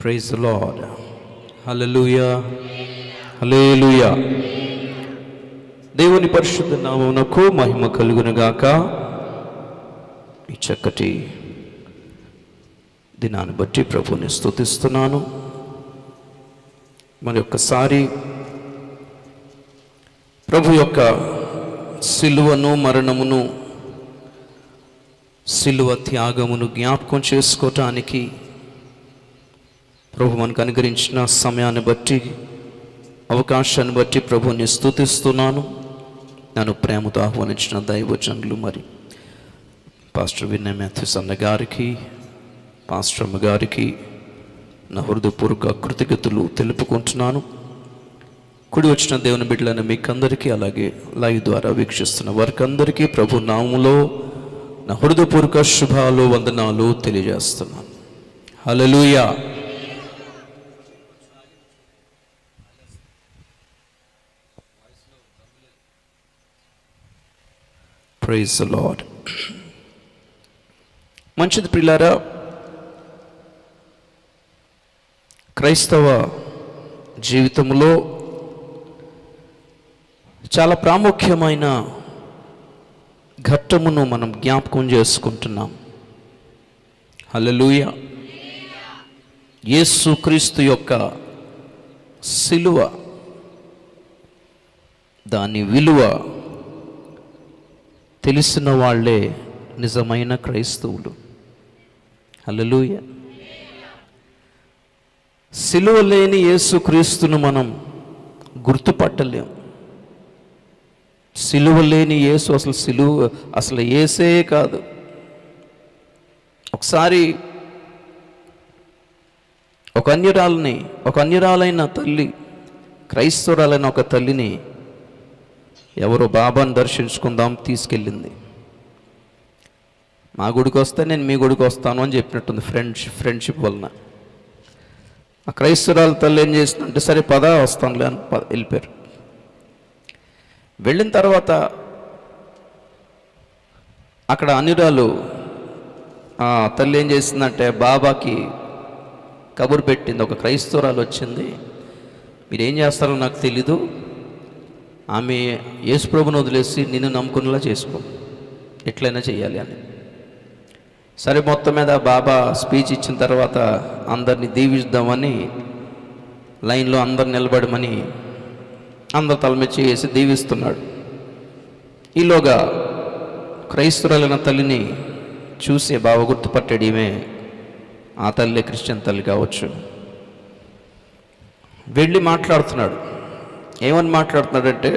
Praise the lord. Hallelujah, hallelujah. దేవుని పరిశుద్ధ నామమునకు మహిమ కలుగును గాక. ఈ చక్కటి దినాన్ని బట్టి ప్రభువుని స్తుతిస్తున్నాను. మరి ఒక్కసారి ప్రభు యొక్క సిలువను, మరణమును, సిలువ త్యాగమును జ్ఞాపకం చేసుకోవటానికి ప్రభు మనకు అనుగ్రహించిన సమయాన్ని బట్టి, అవకాశాన్ని బట్టి ప్రభువుని స్తుతిస్తున్నాను. నన్ను ప్రేమతో ఆహ్వానించిన దైవజనులు మరి పాస్టర్ వినయ్ మాథ్యూస్ అన్న గారికి, పాస్టర్ అమ్మ గారికి నా హృదయపూర్వక కృతజ్ఞతలు తెలుపుకుంటున్నాను. కుడి వచ్చిన దేవుని బిడ్డలైన మీకందరికీ, అలాగే లైవ్ ద్వారా వీక్షిస్తున్న వారికి అందరికీ ప్రభు నామములో నా హృదయపూర్వక శుభాలు, వందనాలు తెలియజేస్తున్నాను. హల్లెలూయా. Praise the lord. మంచిది ప్రియులారా, క్రైస్తవ జీవితంలో చాలా ప్రాముఖ్యమైన ఘట్టమును మనం జ్ఞాపకం చేసుకుంటున్నాం. హల్లెలూయా. యేసుక్రీస్తు యొక్క సిలువ, దాని విలువ తెలిసిన వాళ్ళే నిజమైన క్రైస్తవులు. హల్లెలూయా. సిలువ లేని యేసుక్రీస్తును మనం గుర్తుపట్టలేం. సిలువ లేని యేసు అసలు యేసే కాదు. ఒకసారి ఒక అన్యురాలైన తల్లి, క్రైస్తవురాలైన ఒక తల్లిని ఎవరో బాబాను దర్శించుకుందాం తీసుకెళ్ళింది. మా గుడికి వస్తే నేను మీ గుడికి వస్తాను అని చెప్పినట్టుంది, ఫ్రెండ్షిప్ వలన. ఆ క్రైస్తవురాలు తల్లి ఏం చేస్తుందంటే, సరే పద వస్తానులే అని వెళ్ళిపోయారు. వెళ్ళిన తర్వాత అక్కడ అన్యురాలు తల్లి ఏం చేసిందంటే, బాబాకి కబురు పెట్టింది. ఒక క్రైస్తవురాలు వచ్చింది, మీరేం చేస్తారో నాకు తెలీదు, ఆమె యేసుప్రభుని వదిలేసి నిన్ను నమ్ముకునేలా చేసుకో, ఎట్లయినా చేయాలి అని. సరే, మొత్తం మీద బాబా స్పీచ్ ఇచ్చిన తర్వాత అందరినీ దీవిద్దామని లైన్లో అందరు నిలబడమని అందరు తల మీద చేసి దీవిస్తున్నాడు. ఈలోగా క్రైస్తవురాలైన తల్లిని చూసి బాబా గుర్తుపట్టాడు, ఈమె ఆ తల్లి క్రిస్టియన్ తల్లి కావచ్చు. వెళ్ళి మాట్లాడుతున్నాడు. ఏమని మాట్లాడుతున్నాడంటే,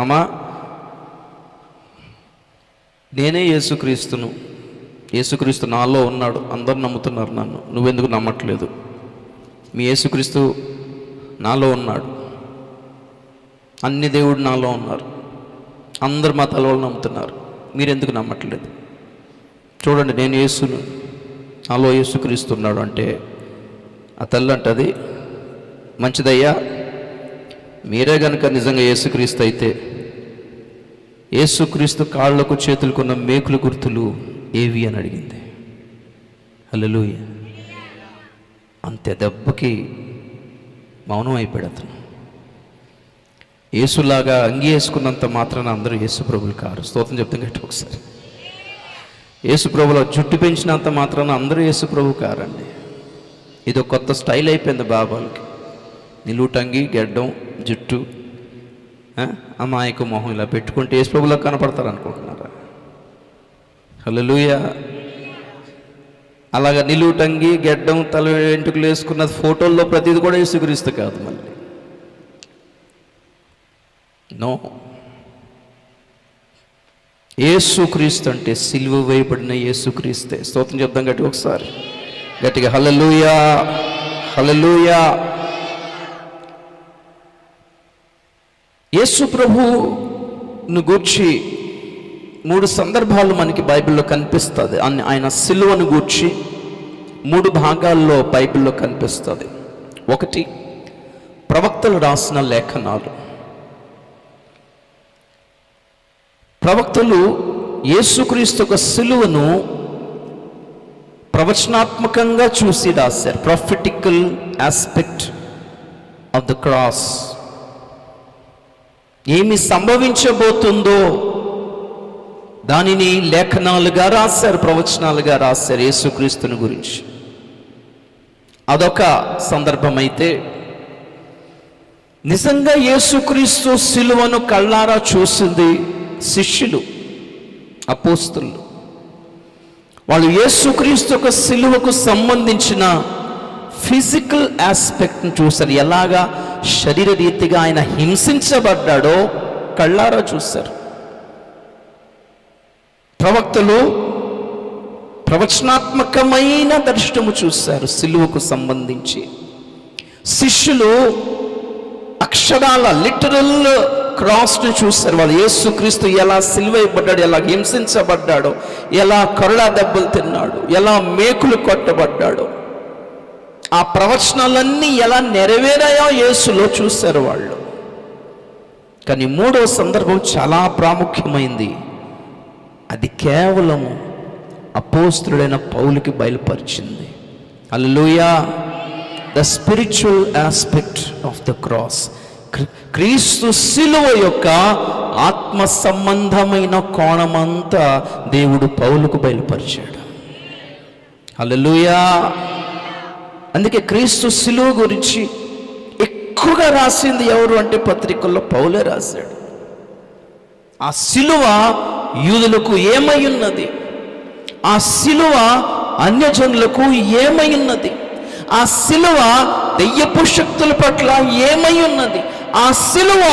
అమ్మా, నేనే యేసుక్రీస్తును, యేసుక్రీస్తు నాలో ఉన్నాడు, అందరు నమ్ముతున్నారు నన్ను, నువ్వెందుకు నమ్మట్లేదు? మీ యేసుక్రీస్తు నాలో ఉన్నాడు, అన్ని దేవుడు నాలో ఉన్నారు, అందరు మా తలవాళ్ళు నమ్ముతున్నారు, మీరెందుకు నమ్మట్లేదు? చూడండి, నేను యేసును, నాలో యేసుక్రీస్తు ఉన్నాడు అంటే ఆ తల్లి అంటది, మంచిదయ్యా, మీరే కనుక నిజంగా యేసుక్రీస్తు అయితే యేసుక్రీస్తు కాళ్లకు చేతులకున్న మేకుల గుర్తులు ఏవి అని అడిగింది. హల్లెలూయా. అంతే దెబ్బకి మౌనం అయిపోయాడు అతను. యేసులాగా అంగి వేసుకున్నంత మాత్రాన అందరూ యేసు ప్రభులు కారు. స్తోత్రం చెప్తాం గట్టి ఒకసారి. యేసు ప్రభుల జుట్టు పెంచినంత మాత్రాన అందరూ యేసు ప్రభు కారండి. ఇది ఒక కొత్త స్టైల్ అయిపోయింది బాబాలకి. నిలువుటంగి, గెడ్డం, జుట్టు, అమాయక మొహం ఇలా పెట్టుకుంటే యేసు ప్రభులా కనపడతారు అనుకుంటున్నారా? హల్లెలూయా. అలాగా నిలువుటంగి, గెడ్డం, తల వెంట్రుకలు వేసుకున్న ఫోటోల్లో ప్రతిది కూడా యేసుక్రీస్తు కాదు. మళ్ళీ నో, యేసుక్రీస్తు అంటే సిలువ వేయబడిన యేసుక్రీస్తే. స్తోత్రం చెప్దాం గట్టి ఒకసారి, గట్టిగా హల్లెలూయా, హల్లెలూయా. యేసు ప్రభువును గూర్చి 3 సందర్భాలు మనకి బైబిల్లో కనిపిస్తుంది. ఆయన సిలువను గూర్చి 3 భాగాల్లో బైబిల్లో కనిపిస్తుంది. ఒకటి, ప్రవక్తలు రాసిన లేఖనాలు. ప్రవక్తలు యేసుక్రీస్తు యొక్క సిలువను ప్రవచనాత్మకంగా చూసి రాశారు. Prophetical aspect of the cross, ఏమి సంభవించబోతుందో దానిని లేఖనాలుగా రాశారు, ప్రవచనాలుగా రాశారు యేసుక్రీస్తుని గురించి. అదొక సందర్భం అయితే, నిజంగా యేసుక్రీస్తు సిలువను కళ్ళారా చూసింది శిష్యులు, అపోస్తలులు. వాళ్ళు యేసుక్రీస్తు యొక్క సిలువకు సంబంధించిన ఫిజికల్ ఆస్పెక్ట్ని చూశారు. ఎలాగా శరీర రీతిగా ఆయన హింసించబడ్డాడో కళ్ళారా చూశారు. ప్రవక్తలు ప్రవచనాత్మకమైన దర్శనము చూశారు సిలువకు సంబంధించి. శిష్యులు అక్షరాల లిటరల్ క్రాస్ను చూశారు. వాళ్ళు యేసుక్రీస్తు ఎలా సిలువైపడ్డాడు, ఎలా హింసించబడ్డాడో, ఎలా కొరడా దెబ్బలు తిన్నాడు, ఎలా మేకులు కొట్టబడ్డాడో, ఆ ప్రవచనాలన్నీ ఎలా నెరవేరాయో యేసులో చూశారు వాళ్ళు. కానీ మూడో సందర్భం చాలా ప్రాముఖ్యమైంది. అది కేవలము అపోస్తలుడైన పౌలుకి బయలుపరిచింది. Hallelujah. The spiritual aspect of the cross, క్రీస్తు సిలువ యొక్క ఆత్మ సంబంధమైన కోణమంతా దేవుడు పౌలుకు బయలుపరిచాడు. హల్లెలూయా. అందుకే క్రీస్తు సిలువ గురించి ఎక్కువగా రాసింది ఎవరు అంటే పత్రికల్లో పౌలే రాశాడు. ఆ సిలువ యూదులకు ఏమై ఉన్నది, ఆ సిలువ అన్యజనులకు ఏమై ఉన్నది, ఆ సిలువ దెయ్యపు శక్తుల పట్ల ఏమై ఉన్నది, ఆ సిలువ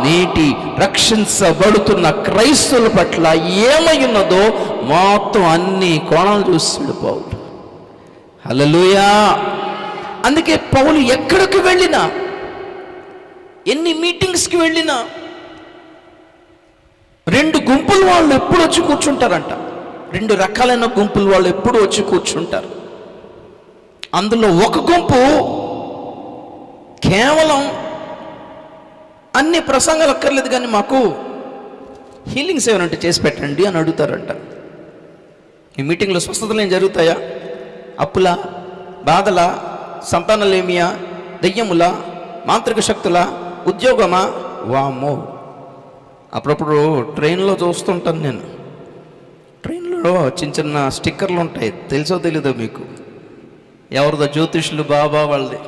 నేటి రక్షించబడుతున్న క్రైస్తవుల పట్ల ఏమై ఉన్నదో మొత్తం అన్ని కోణాలు చూస్తాడు పౌలు. హల్లెలూయా. అందుకే పౌలు ఎక్కడికి వెళ్ళినా, ఎన్ని మీటింగ్స్కి వెళ్ళినా, రెండు గుంపుల వాళ్ళు ఎప్పుడు వచ్చి కూర్చుంటారంట. రెండు రకాలైన గుంపుల వాళ్ళు ఎప్పుడు వచ్చి కూర్చుంటారు. అందులో ఒక గుంపు కేవలం అన్ని ప్రసంగాలు అక్కర్లేదు కానీ మాకు హీలింగ్స్ ఏమైనా చేసి పెట్టండి అని అడుగుతారంట. ఈ మీటింగ్లో స్వస్థతలు ఏం జరుగుతాయా? అప్పుల, బాధల, సంతానలేమియా, దెయ్యముల, మాంత్రిక శక్తుల, ఉద్యోగమా? వామ్మో. అప్పుడప్పుడు ట్రైన్లో చూస్తుంటాను నేను. ట్రైన్లో చిన్న చిన్న స్టిక్కర్లు ఉంటాయి, తెలుసో తెలీదో మీకు? ఎవరిదో జ్యోతిష్యులు బాబా వాళ్ళది.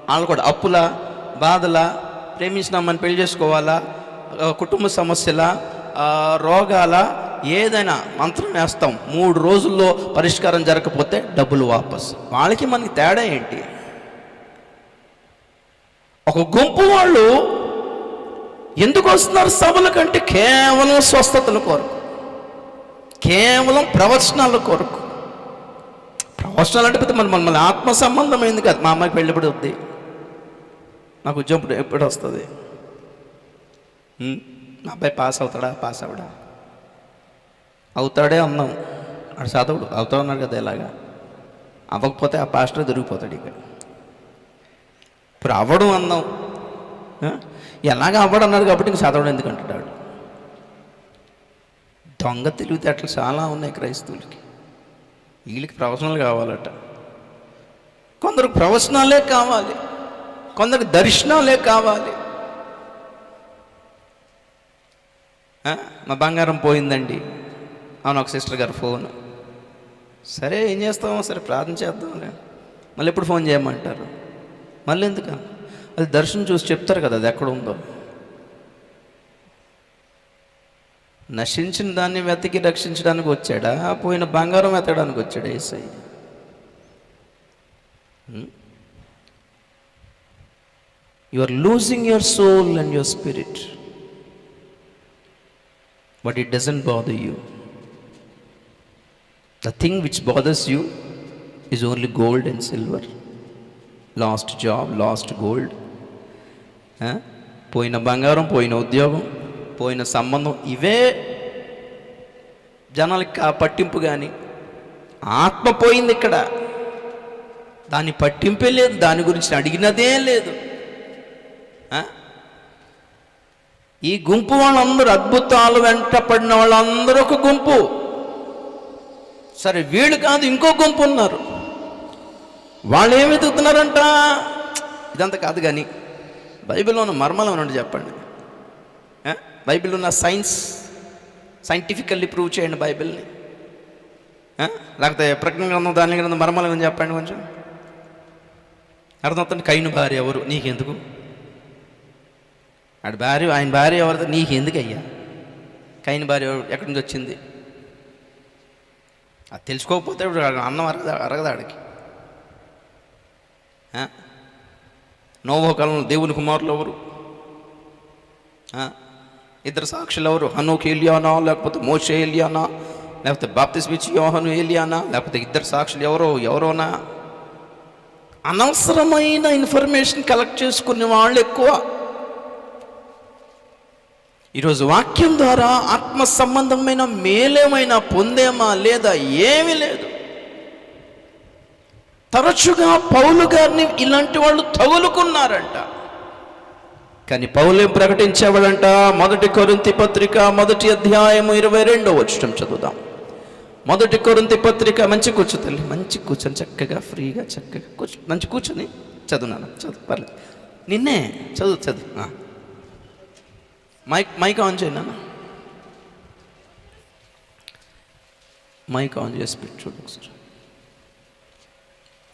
వాళ్ళు కూడా అప్పుల, బాధల, ప్రేమించినామని పెళ్లి చేసుకోవాలా, కుటుంబ సమస్యల, రోగాల, ఏదైనా మంత్రం వేస్తాం, 3 రోజుల్లో పరిష్కారం జరగకపోతే డబ్బులు వాపస్. వాళ్ళకి మనకి తేడా ఏంటి? ఒక గుంపు వాళ్ళు ఎందుకు వస్తున్నారు సభల కంటే? కేవలం స్వస్థతల కొరకు, కేవలం ప్రవచనాల కొరకు. ప్రవచనాలు అంటే మన ఆత్మ సంబంధమైంది కాదు. మా అమ్మాయికి పెళ్ళిప్పుడు వద్ది, నాకు ఉద్యోగం ఎప్పుడు వస్తుంది, నా అబ్బాయి పాస్ అవుతాడా, పాస్ అవడా, అవుతాడే అన్నాం. ఆడు చదవడు, అవుతాడు అన్నాడు కదా. ఇలాగా అవ్వకపోతే ఆ పాస్టర్ దొరికిపోతాడు. ఇక్కడ ఇప్పుడు అవ్వడం అన్నాం, ఎలాగ అవ్వడం అన్నాడు కాబట్టి ఇంక చదవడం ఎందుకంటాడు. దొంగ తెలివితేటలు చాలా ఉన్నాయి క్రైస్తవులకి. వీళ్ళకి ప్రవచనాలు కావాలట. కొందరికి ప్రవచనాలే కావాలి, కొందరికి దర్శనాలే కావాలి. మా బంగారం పోయిందండి, అవును, ఒక సిస్టర్ గారు ఫోన్. సరే ఏం చేస్తామో, సరే ప్రార్థన చేద్దాంలే, మళ్ళీ ఎప్పుడు ఫోన్ చేయమంటారు. మళ్ళీ ఎందుకు? అది దర్శనం చూసి చెప్తారు కదా అది ఎక్కడ ఉందో. నశించిన దాన్ని వెతికి రక్షించడానికి వచ్చాడా, పోయిన బంగారం వెతకడానికి వచ్చాడా Yesayya? You are losing your soul and your spirit, but it doesn't bother you. The thing which bothers you is only gold and silver. Lost job, lost gold. పోయిన బంగారం, పోయిన ఉద్యోగం, పోయిన సంబంధం, ఇవే జనాలకి పట్టింపు. కానీ ఆత్మ పోయింది ఇక్కడ, దాన్ని పట్టింపే లేదు, దాని గురించి అడిగినదే లేదు. ఈ గుంపు వాళ్ళందరూ, అద్భుతాలు వెంట పడిన వాళ్ళందరూ ఒక గుంపు. సరే వీళ్ళు కాదు, ఇంకో గుంపు ఉన్నారు. వాళ్ళు ఏమి వెతుకుతున్నారంట? ఇదంతా కాదు కానీ బైబిల్లో ఉన్న మర్మలం నుండి చెప్పండి. బైబిల్ ఉన్న సైంటిఫికల్లీ ప్రూవ్ చేయండి బైబిల్ని. లేకపోతే ప్రజ్ఞ గ్రంథం, దాని గ్రంథం మర్మలం అని చెప్పండి కొంచెం అర్థమవుతుంది. కయ్యను భార్య ఎవరు? నీకెందుకు? ఆయన భార్య ఎవరితో? నీకెందుకు అయ్యా? కయ్యను భార్య ఎక్కడి నుంచి వచ్చింది? అది తెలుసుకోకపోతే అన్నం అరగదాడికి. నోవహు కాలంలో దేవుని కుమారులు ఎవరు? ఇద్దరు సాక్షులు ఎవరు? హనోక్ ఏలియానా, లేకపోతే మోషే ఏలియానా, లేకపోతే బాప్తిస్మిచ్చి యోహాను ఏలియానా, లేకపోతే ఇద్దరు సాక్షులు ఎవరోనా? అనవసరమైన ఇన్ఫర్మేషన్ కలెక్ట్ చేసుకునే వాళ్ళు ఎక్కువ. ఈరోజు వాక్యం ద్వారా ఆత్మ సంబంధమైన మేలేమైనా పొందేమా లేదా? ఏమీ లేదు. తరచుగా పౌలు గారిని ఇలాంటి వాళ్ళు తగులుకున్నారంట. కానీ పౌలు ఏం ప్రకటించేవాడంట? 1 కొరింథీ పత్రిక 1వ అధ్యాయము 22వ వచనం చదువుదాం. 1 కొరింథీ పత్రిక, మంచి కూర్చో తల్లి, మంచి కూర్చొని చక్కగా ఫ్రీగా చక్కగా కూర్చో, మంచి కూర్చొని చదువునాను, చదువు పర్లేదు, నిన్నే చదువు. మైక్ ఆన్ చేయి నాన్న, మైక్ ఆన్ చేసి పెట్టి చూడు ఒకసారి.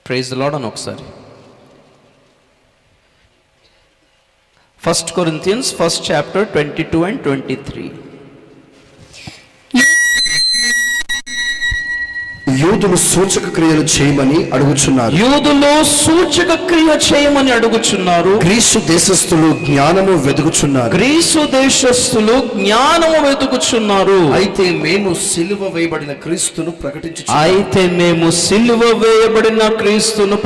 ప్రైజ్ ది లార్డ్ అని ఒకసారి. 1 Corinthians 1st chapter 22 and 23. యూదులు సూచక క్రియలు చేయమని అడుగుచున్నారు. యూదులు సూచక క్రియ చేయమని అడుగుచున్నారు. గ్రీసు దేశస్థులు జ్ఞానము వెతుకుచున్నారు. అయితే మేము సిలువ వేయబడిన క్రీస్తును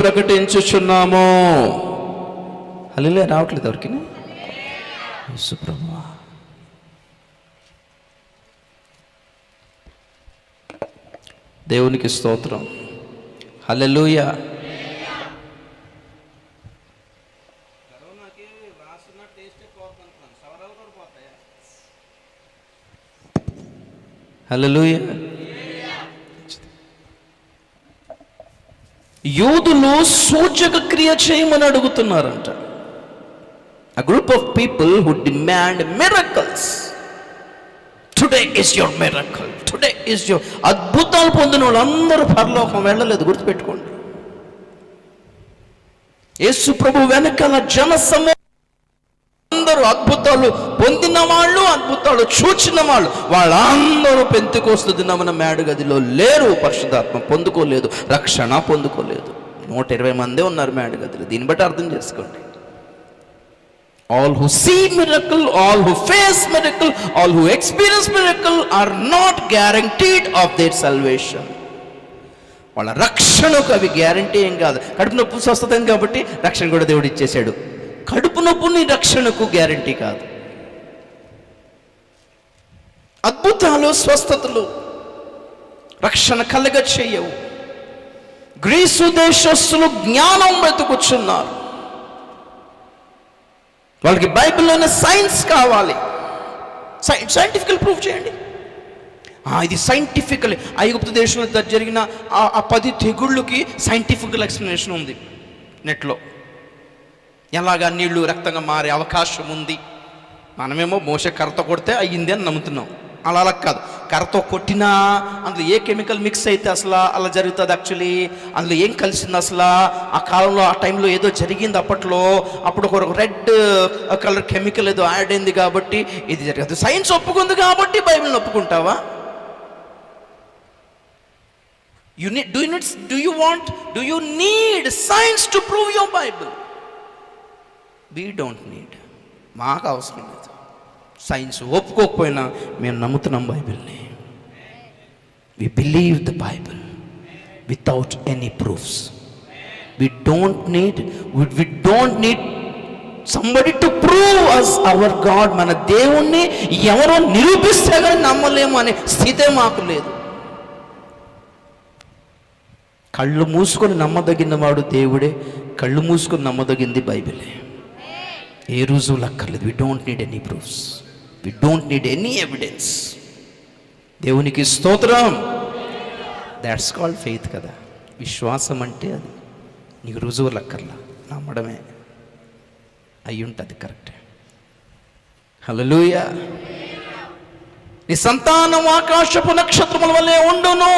ప్రకటించుచున్నాము. హల్లెలూయా. రావట్లేదు ఎవరికి? యేసు ప్రభువా, దేవునికి స్తోత్రం. హల్లెలూయా. హల్లెలూయా. యూదులు సూచక క్రియ చేయమని అడుగుతున్నారంట. A group of people who demand miracles. Today is your miracle. Today is your. అద్భుతాలు పొందిన వాళ్ళందరూ పరలోకం వెళ్ళలేదు, గుర్తుపెట్టుకోండి. యేసు ప్రభు వెనకాల జనసమూహం అందరూ అద్భుతాలు పొందిన వాళ్ళు, అద్భుతాలు చూచిన వాళ్ళందరూ పెంతెకోస్తు దినమున మేడగదిలో లేరు. పరిశుద్ధాత్మ పొందుకోలేదు, రక్షణ పొందుకోలేదు. 120 మందే ఉన్నారు మేడగదిలో. దీన్ని బట్టి అర్థం చేసుకోండి. All who see miracle, all who face miracle, all who experience miracle are not guaranteed of their salvation. వాళ్ళ రక్షణకు అవి గ్యారంటీ ఏం కాదు. కడుపు నొప్పి స్వస్థత కాబట్టి రక్షణ కూడా దేవుడు ఇచ్చేశాడు. కడుపు నొప్పుని రక్షణకు గ్యారంటీ కాదు. అద్భుతాలు, స్వస్థతలు రక్షణ కలగ చేయవు. గ్రీసు దేశస్థులు జ్ఞానం వెతుకుచున్నారు. వాళ్ళకి బైబిల్లోనే సైన్స్ కావాలి. సైంటిఫికల్ ప్రూఫ్ చేయండి. ఇది సైంటిఫికల్. ఐగుప్తు దేశంలో జరిగిన ఆ 10 తెగుళ్ళకి సైంటిఫికల్ ఎక్స్ప్లెనేషన్ ఉంది నెట్లో. ఎలాగా నీళ్లు రక్తంగా మారే అవకాశం ఉంది. మనమేమో మోసే కర్రతో కొడితే అయ్యింది అని నమ్ముతున్నాం. అలా కాదు. కర్రతో కొట్టినా అందులో ఏ కెమికల్ మిక్స్ అయితే అసలు అలా జరుగుతుంది. యాక్చువల్లీ అందులో ఏం కలిసింది అసలు? ఆ కాలంలో, ఆ టైంలో ఏదో జరిగింది అప్పట్లో. అప్పుడు ఒక రెడ్ కలర్ కెమికల్ ఏదో యాడ్ అయింది కాబట్టి ఇది జరిగింది. సైన్స్ ఒప్పుకుంది కాబట్టి బైబిల్ని ఒప్పుకుంటావా? Do you need science to prove your Bible? We don't need. మాకు అవసరం లేదు. సైన్స్ ఒప్పుకోకపోయినా మేము నమ్ముతున్నాం బైబిల్ని. We believe the Bible without any proofs. We don't need somebody to prove us our God. మన దేవుణ్ణి ఎవరో నిరూపిస్తే కానీ నమ్మలేము అనే స్థితే మాకు లేదు. కళ్ళు మూసుకొని నమ్మదగిన వాడు దేవుడే. కళ్ళు మూసుకొని నమ్మదగింది బైబిలే. ఏ రుజువులు అక్కర్లేదు. We don't need any proofs. We don't need any evidence. దేవునికి స్తోత్రం. దాట్స్ కాల్డ్ ఫెయిత్ కదా. విశ్వాసం అంటే అది నీకు రుజువులు అక్కర్లా, నమ్మడమే అయి ఉంటుంది. కరెక్టే. హల్లెలూయా. నీ సంతానం ఆకాశపు నక్షత్రముల వల్లే ఉండును,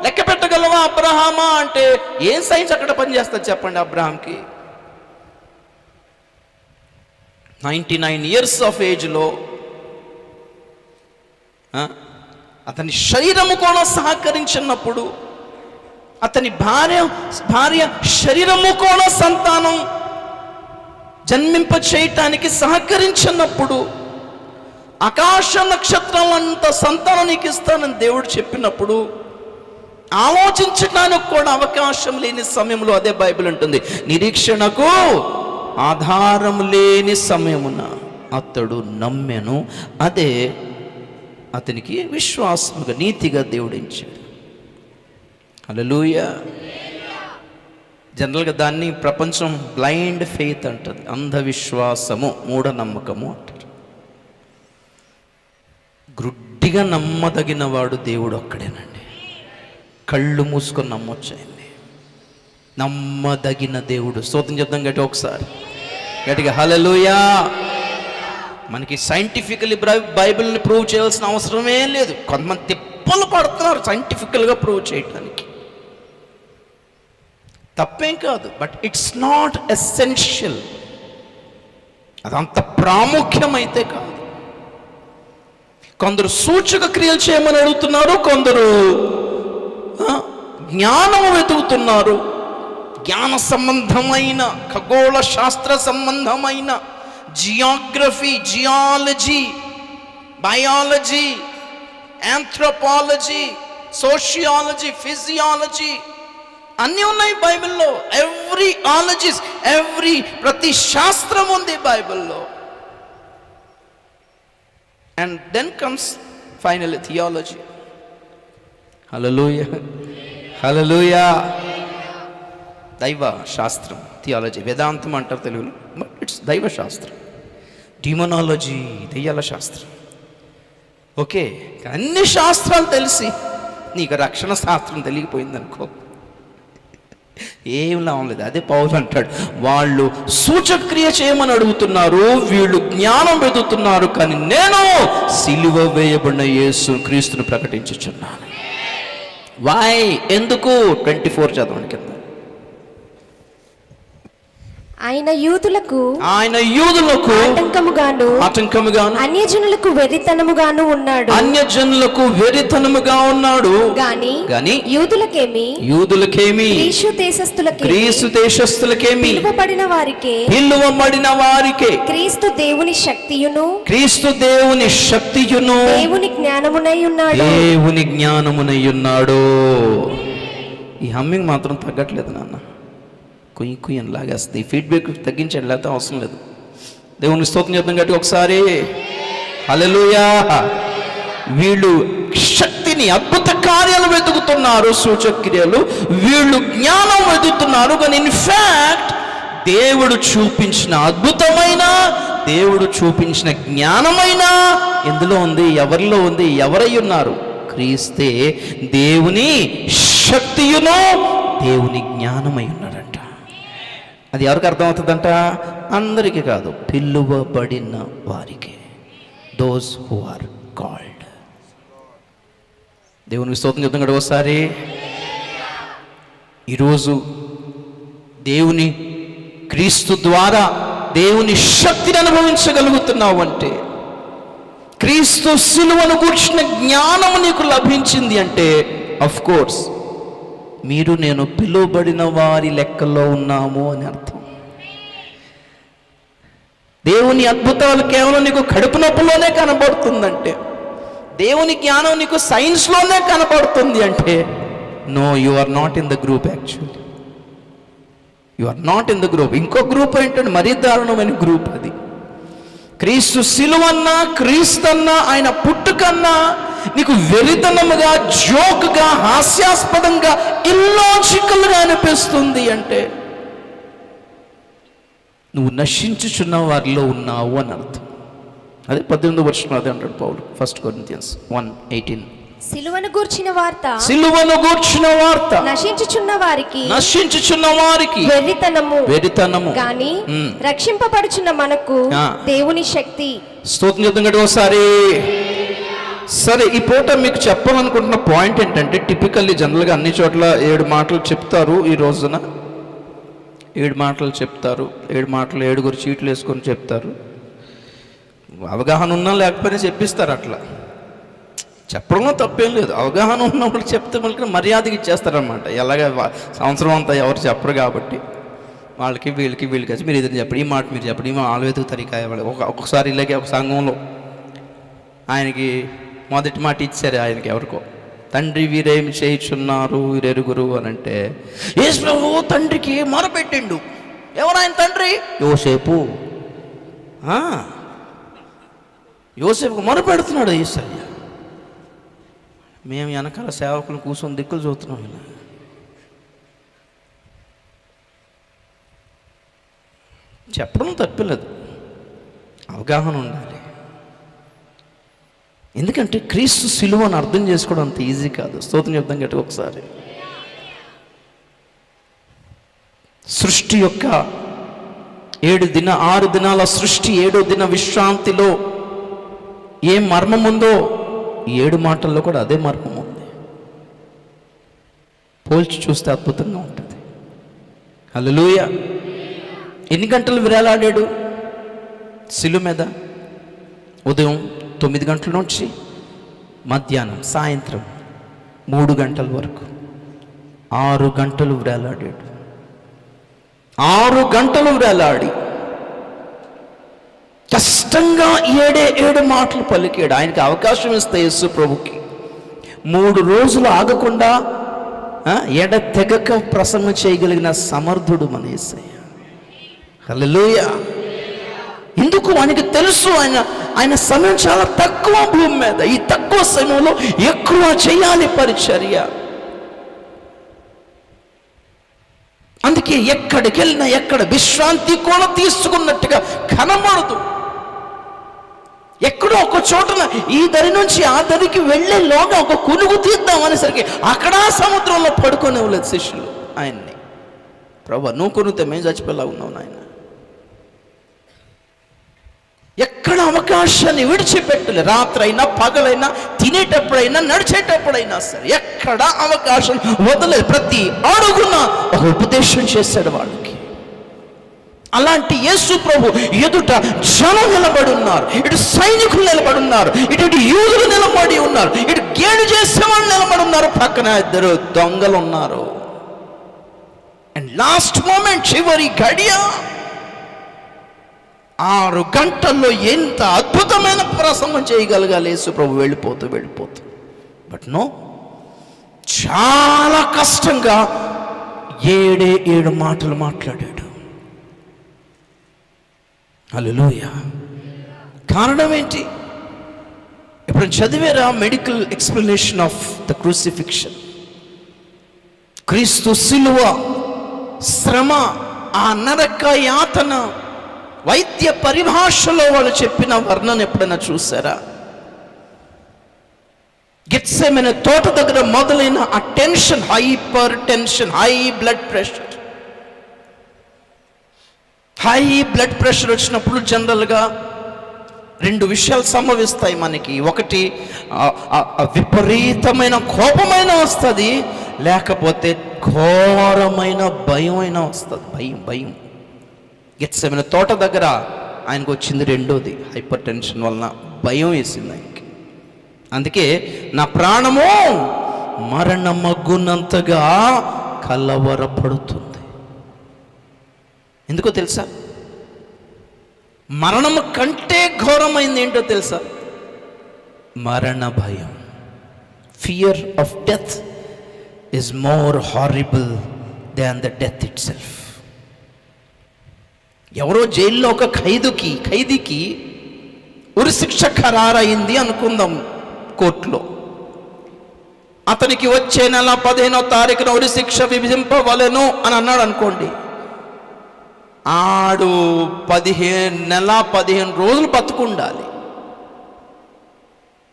లెక్క పెట్టగలవా అబ్రహామా అంటే ఏం సైన్స్ అక్కడ పనిచేస్తుంది చెప్పండి. అబ్రహాంకి 99 years ఆఫ్ ఏజ్లో అతని శరీరము కూడా సహకరించినప్పుడు, అతని భార్య శరీరము కూడా సంతానం జన్మింప చేయటానికి సహకరించినప్పుడు, ఆకాశ నక్షత్రాలంత సంతానం నీకు ఇస్తానని దేవుడు చెప్పినప్పుడు ఆలోచించడానికి కూడా అవకాశం లేని సమయంలో, అదే బైబిల్ ఉంటుంది, నిరీక్షణకు ఆధారం లేని సమయమున అతడు నమ్మెను, అదే అతనికి విశ్వాసముగా నీతిగా దేవుడించాడు. హల్లెలూయా. జనరల్గా దాన్ని ప్రపంచం బ్లైండ్ ఫెయిత్ అంటుంది, అంధవిశ్వాసము, మూఢనమ్మకము అంటారు. గ్రుడ్డిగా నమ్మదగిన వాడు దేవుడు ఒక్కడేనండి. కళ్ళు మూసుకొని నమ్మొచ్చు ఆయన్ని. నమ్మదగిన దేవుడు. స్తోత్రం చెప్తాం గట్టి ఒకసారి గట్టిగా హల్లెలూయా. మనకి సైంటిఫికల్లీ బైబిల్ని ప్రూవ్ చేయాల్సిన అవసరమే లేదు. కొంతమంది తిప్పలు పడుతున్నారు సైంటిఫికల్గా ప్రూవ్ చేయడానికి. తప్పేం కాదు, బట్ ఇట్స్ నాట్ ఎసెన్షియల్. అదంత ప్రాముఖ్యమైతే కాదు. కొందరు సూచక క్రియలు చేయమని అడుగుతున్నారు, కొందరు జ్ఞానం వెతుకుతున్నారు. జ్ఞాన సంబంధమైన, ఖగోళ శాస్త్ర సంబంధమైన, geography, geology, biology, anthropology, sociology, physiology అన్నీ ఉన్నాయి బైబిల్లో. ప్రతి శాస్త్రం ఉంది బైబిల్లో. And then comes finally theology. Hallelujah, hallelujah. దైవ శాస్త్రం, థియాలజీ, వేదాంతం అంటారు తెలుగులో, బట్ ఇట్స్ దైవ శాస్త్రం. డిమోనాలజీ, దెయ్యాల శాస్త్రం. ఓకే, అన్ని శాస్త్రాలు తెలిసి నీకు రక్షణ శాస్త్రం తెలియపోయిందనుకో, ఏం లాభం లేదు. అదే పౌలు అంటాడు, వాళ్ళు సూచక్రియ చేయమని అడుగుతున్నారు, వీళ్ళు జ్ఞానం వెతుకుతున్నారు, కానీ నేను సిలువ వేయబడిన యేసు క్రీస్తును ప్రకటించుచున్నాను. వై? ఎందుకు? 24 చదవండి కింద. ఆయన యూదులకు ఆటంకముగాను అన్యజనులకు వెరితనముగాను ఉన్నాడు. గాని యూదులకేమి గ్రీసు దేశస్థులకేమి పిలువబడిన వారికే క్రీస్తు దేవుని శక్తియును దేవుని జ్ఞానమునై ఉన్నాడు. ఈ హమ్మింగ్ మాత్రం తగ్గట్లేదు నాన్న, కుయ్యి అని లాగేస్తుంది. ఈ ఫీడ్బ్యాక్ తగ్గించండి, లేకపోతే అవసరం లేదు. దేవుని స్తోత్రం చెప్తాం గట్టి ఒకసారి. హల్లెలూయా. వీళ్ళు శక్తిని, అద్భుత కార్యాలు వెతుకుతున్నారు, సూచక్రియలు. వీళ్ళు జ్ఞానం వెతుకుతున్నారు, కానీ ఇన్ఫ్యాక్ట్ దేవుడు చూపించిన అద్భుతమైన, దేవుడు చూపించిన జ్ఞానమైన ఎందులో ఉంది? ఎవరిలో ఉంది? ఎవరై ఉన్నారు? క్రీస్తే దేవుని శక్తియును దేవుని జ్ఞానమై ఉన్నాడంట. అది ఎవరికి అర్థమవుతుందంట? అందరికీ కాదు, పిలువబడిన వారికి. Those who are called. దేవునికి స్తోత్రం చెప్తాం కదా ఒకసారి. ఈరోజు దేవుని క్రీస్తు ద్వారా దేవుని శక్తిని అనుభవించగలుగుతున్నావు అంటే, క్రీస్తు సిలువను కూర్చున్న జ్ఞానము నీకు లభించింది అంటే, ఆఫ్ కోర్స్ మీరు నేను పిలువబడిన వారి లెక్కల్లో ఉన్నాము అని అర్థం. దేవుని అద్భుతాలు కేవలం నీకు కడుపు నొప్పులోనే కనబడుతుందంటే, దేవుని జ్ఞానం నీకు సైన్స్లోనే కనబడుతుంది అంటే, no, you are not in the group. Actually you are not in the group. ఇంకో గ్రూప్ ఏంటంటే మరీ దారుణమైన గ్రూప్ అది. క్రీస్తు సిలువన్నా, క్రీస్తన్నా, ఆయన పుట్టుకన్నా నీకు వెరితనముగా, జోక్గా, హాస్యాస్పదంగా, ఇల్లాజికల్గా అనిపిస్తుంది అంటే, నువ్వు నశించుచున్న వారిలో ఉన్నావు అని అర్థం. అదే 18వ వచనం అదే అంటాడు పౌలు, 1 Corinthians 1:18. సిలువను గూర్చిన వార్త సిలువను గూర్చిన వార్త నశించుచున్న వారికి వెరితనము గాని రక్షింపబడుచున్న మనకు దేవుని శక్తి. స్తోత్రం చెప్తాం కదా ఒకసారి. సరే, ఈ పూట మీకు చెప్పాలనుకుంటున్న పాయింట్ ఏంటంటే, టిపికల్లీ జనరల్గా అన్ని చోట్ల 7 మాటలు చెప్తారు. ఈ రోజున 7 మాటలు చెప్తారు. 7 మాటలు 7 చీట్లు వేసుకొని చెప్తారు. అవగాహన ఉన్నా లేకపోయినా చెప్పిస్తారు. అట్లా చెప్పడంలో తప్పేం లేదు. అవగాహన ఉన్నప్పుడు చెప్తే మళ్ళీ మర్యాదకి ఇచ్చేస్తారనమాట. ఎలాగ సంవత్సరం అంతా ఎవరు చెప్పరు కాబట్టి వాళ్ళకి వీళ్ళకి వచ్చి మీరు ఇది చెప్పండి, ఈ మాట మీరు చెప్పండి, ఈ ఆలువేతుకు తరికాయ. ఒకసారి ఇలాగే ఒక సంఘంలో ఆయనకి మొదటి మాట ఇచ్చారు. ఆయనకి ఎవరికో, తండ్రి వీరేమి చేయుచున్నారు వీరెరుగురు అని అంటే, యేసు ప్రభువు తండ్రికి మొరపెట్టిండు. ఎవరు ఆయన తండ్రి? యోసేపు. యోసేపుకు మొరపెడుతున్నాడు యేసయ్య. మేము వెనకాల సేవకులు కూర్చొని దిక్కులు చూస్తున్నాం. ఇలా చెప్పడం తప్పలేదు, అవగాహన ఉండాలి. ఎందుకంటే క్రీస్తు సిలువను అర్థం చేసుకోవడం అంత ఈజీ కాదు. స్తోత్రం చెప్తాం గట్టి ఒకసారి. సృష్టి యొక్క 6 దినాల సృష్టి, 7వ దిన విశ్రాంతిలో ఏ మర్మం ఉందో 7 మాటల్లో కూడా అదే మర్మం ఉంది. పోల్చి చూస్తే అద్భుతంగా ఉంటుంది. హల్లెలూయా. ఎన్ని గంటలు విరాలాడాడు సిలువ మీద? ఉదయం 9 గంటల నుంచి మధ్యాహ్నం సాయంత్రం 3 గంటల వరకు 6 గంటలు విరాలాడాడు. 6 గంటలు విరాలాడి కష్టంగా 7 మాటలు పలికాడు. ఆయనకి అవకాశం ఇస్తే యేసు ప్రభుకి 3 రోజులు ఆగకుండా ఎడతెగక ప్రసంగం చేయగలిగిన సమర్థుడు మన యేసయ్య. హల్లెలూయా. ఎందుకు? ఆయనకి తెలుసు ఆయన సమయం చాలా తక్కువ భూమి మీద. ఈ తక్కువ సమయంలో ఎక్కువ చేయాలి పరిచర్య. అందుకే ఎక్కడికి వెళ్ళినా ఎక్కడ విశ్రాంతి కూడా తీసుకున్నట్టుగా కనబడదు. ఎక్కడో ఒక చోటన ఈ దరి నుంచి ఆ దరికి వెళ్ళే లోగా ఒక కునుగు తీద్దాం అనేసరికి అక్కడ సముద్రంలో పడుకోనివ్వలేదు శిష్యులు ఆయన్ని. ప్రభు, నువ్వు కొనితే మేము చచ్చిపోయేలా ఉన్నావు నాయన. ఎక్కడ అవకాశాన్ని విడిచిపెట్టలే. రాత్రైనా పగలైనా, తినేటప్పుడైనా, నడిచేటప్పుడైనా సరే ఎక్కడ అవకాశం వదలేదు. ప్రతి అడుగున ఒక ఉపదేశం చేశాడు వాళ్ళకి. అలాంటి యేసు ప్రభు ఎదుట జనం నిలబడి ఉన్నారు, ఇటు సైనికులు నిలబడి ఉన్నారు, ఇటు యూదులు నిలబడి ఉన్నారు, ఇటు గేడు చేసేవాళ్ళు నిలబడి ఉన్నారు, పక్కన 2 దొంగలు ఉన్నారు. అండ్ లాస్ట్ మూమెంట్, చివరి గడియ 6 గంటల్లో ఎంత అద్భుతమైన ప్రసంగం చేయగలగాలి యేసు ప్రభు వెళ్ళిపోతూ. బట్ నో, చాలా కష్టంగా 7 మాటలు మాట్లాడాడు. హల్లెలూయా. కారణం ఏంటి? ఇప్పుడు చదివేరా medical explanation of the crucifixion. క్రీస్తు సిలువ శ్రమ, ఆ నరక యాతన, వైద్య పరిభాషలో వాళ్ళు చెప్పిన వర్ణన ఎప్పుడైనా చూసారా? గెత్సేమనే తోట దగ్గర మొదలైన ఆ tension, hyper tension, high blood pressure వచ్చినప్పుడు జనరల్గా 2 విషయాలు సంభవిస్తాయి మనకి. ఒకటి, విపరీతమైన కోపమైన వస్తుంది, లేకపోతే ఘోరమైన భయం అయినా వస్తుంది. భయం. గెత్సేమనే తోట దగ్గర ఆయనకు వచ్చింది 2వది, హైపర్ టెన్షన్ వలన భయం వేసింది ఆయనకి. అందుకే నా ప్రాణము మరణమగ్గునంతగా కలవరపడుతుంది. ఎందుకో తెలుసా? మరణము కంటే ఘోరమైంది ఏంటో తెలుసా? మరణ భయం. Fear of death is more horrible than the death it self. ఎవరో జైల్లో ఒక ఖైదీకి ఉరిశిక్ష ఖరారైంది అనుకుందాం కోర్టులో. అతనికి వచ్చే నెల 15వ తారీఖున ఉరిశిక్ష విధింపవలెను అని అన్నాడు అనుకోండి. ఆడు 15 నెల 15 రోజులు బతుకుండాలి.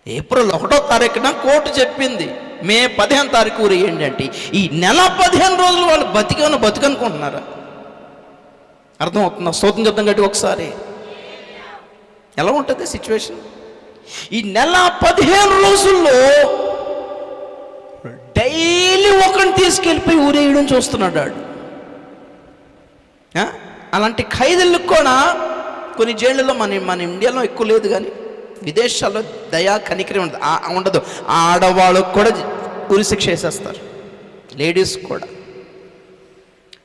ఏప్రిల్ 1వ తారీఖున కోర్టు చెప్పింది మే 15వ తారీఖు ఊరేయండి అంటే, ఈ నెల 15 రోజులు వాళ్ళు బతికనుకుంటున్నారా? అర్థం అవుతుందా? స్తోత్రం చెప్తాం గట్టి ఒకసారి. ఎలా ఉంటుంది సిచ్యువేషన్? ఈ నెల 15 రోజుల్లో డైలీ ఒకరిని తీసుకెళ్ళిపోయి ఊరేయడం చూస్తున్నాడు వాడు. అలాంటి ఖైదీలకు కూడా కొన్ని జైళ్ళలో మన ఇండియాలో ఎక్కువ లేదు, కానీ విదేశాల్లో దయా కనికరం ఉండదు. ఆడవాళ్ళకు కూడా ఉరిశిక్ష వేసేస్తారు, లేడీస్ కూడా.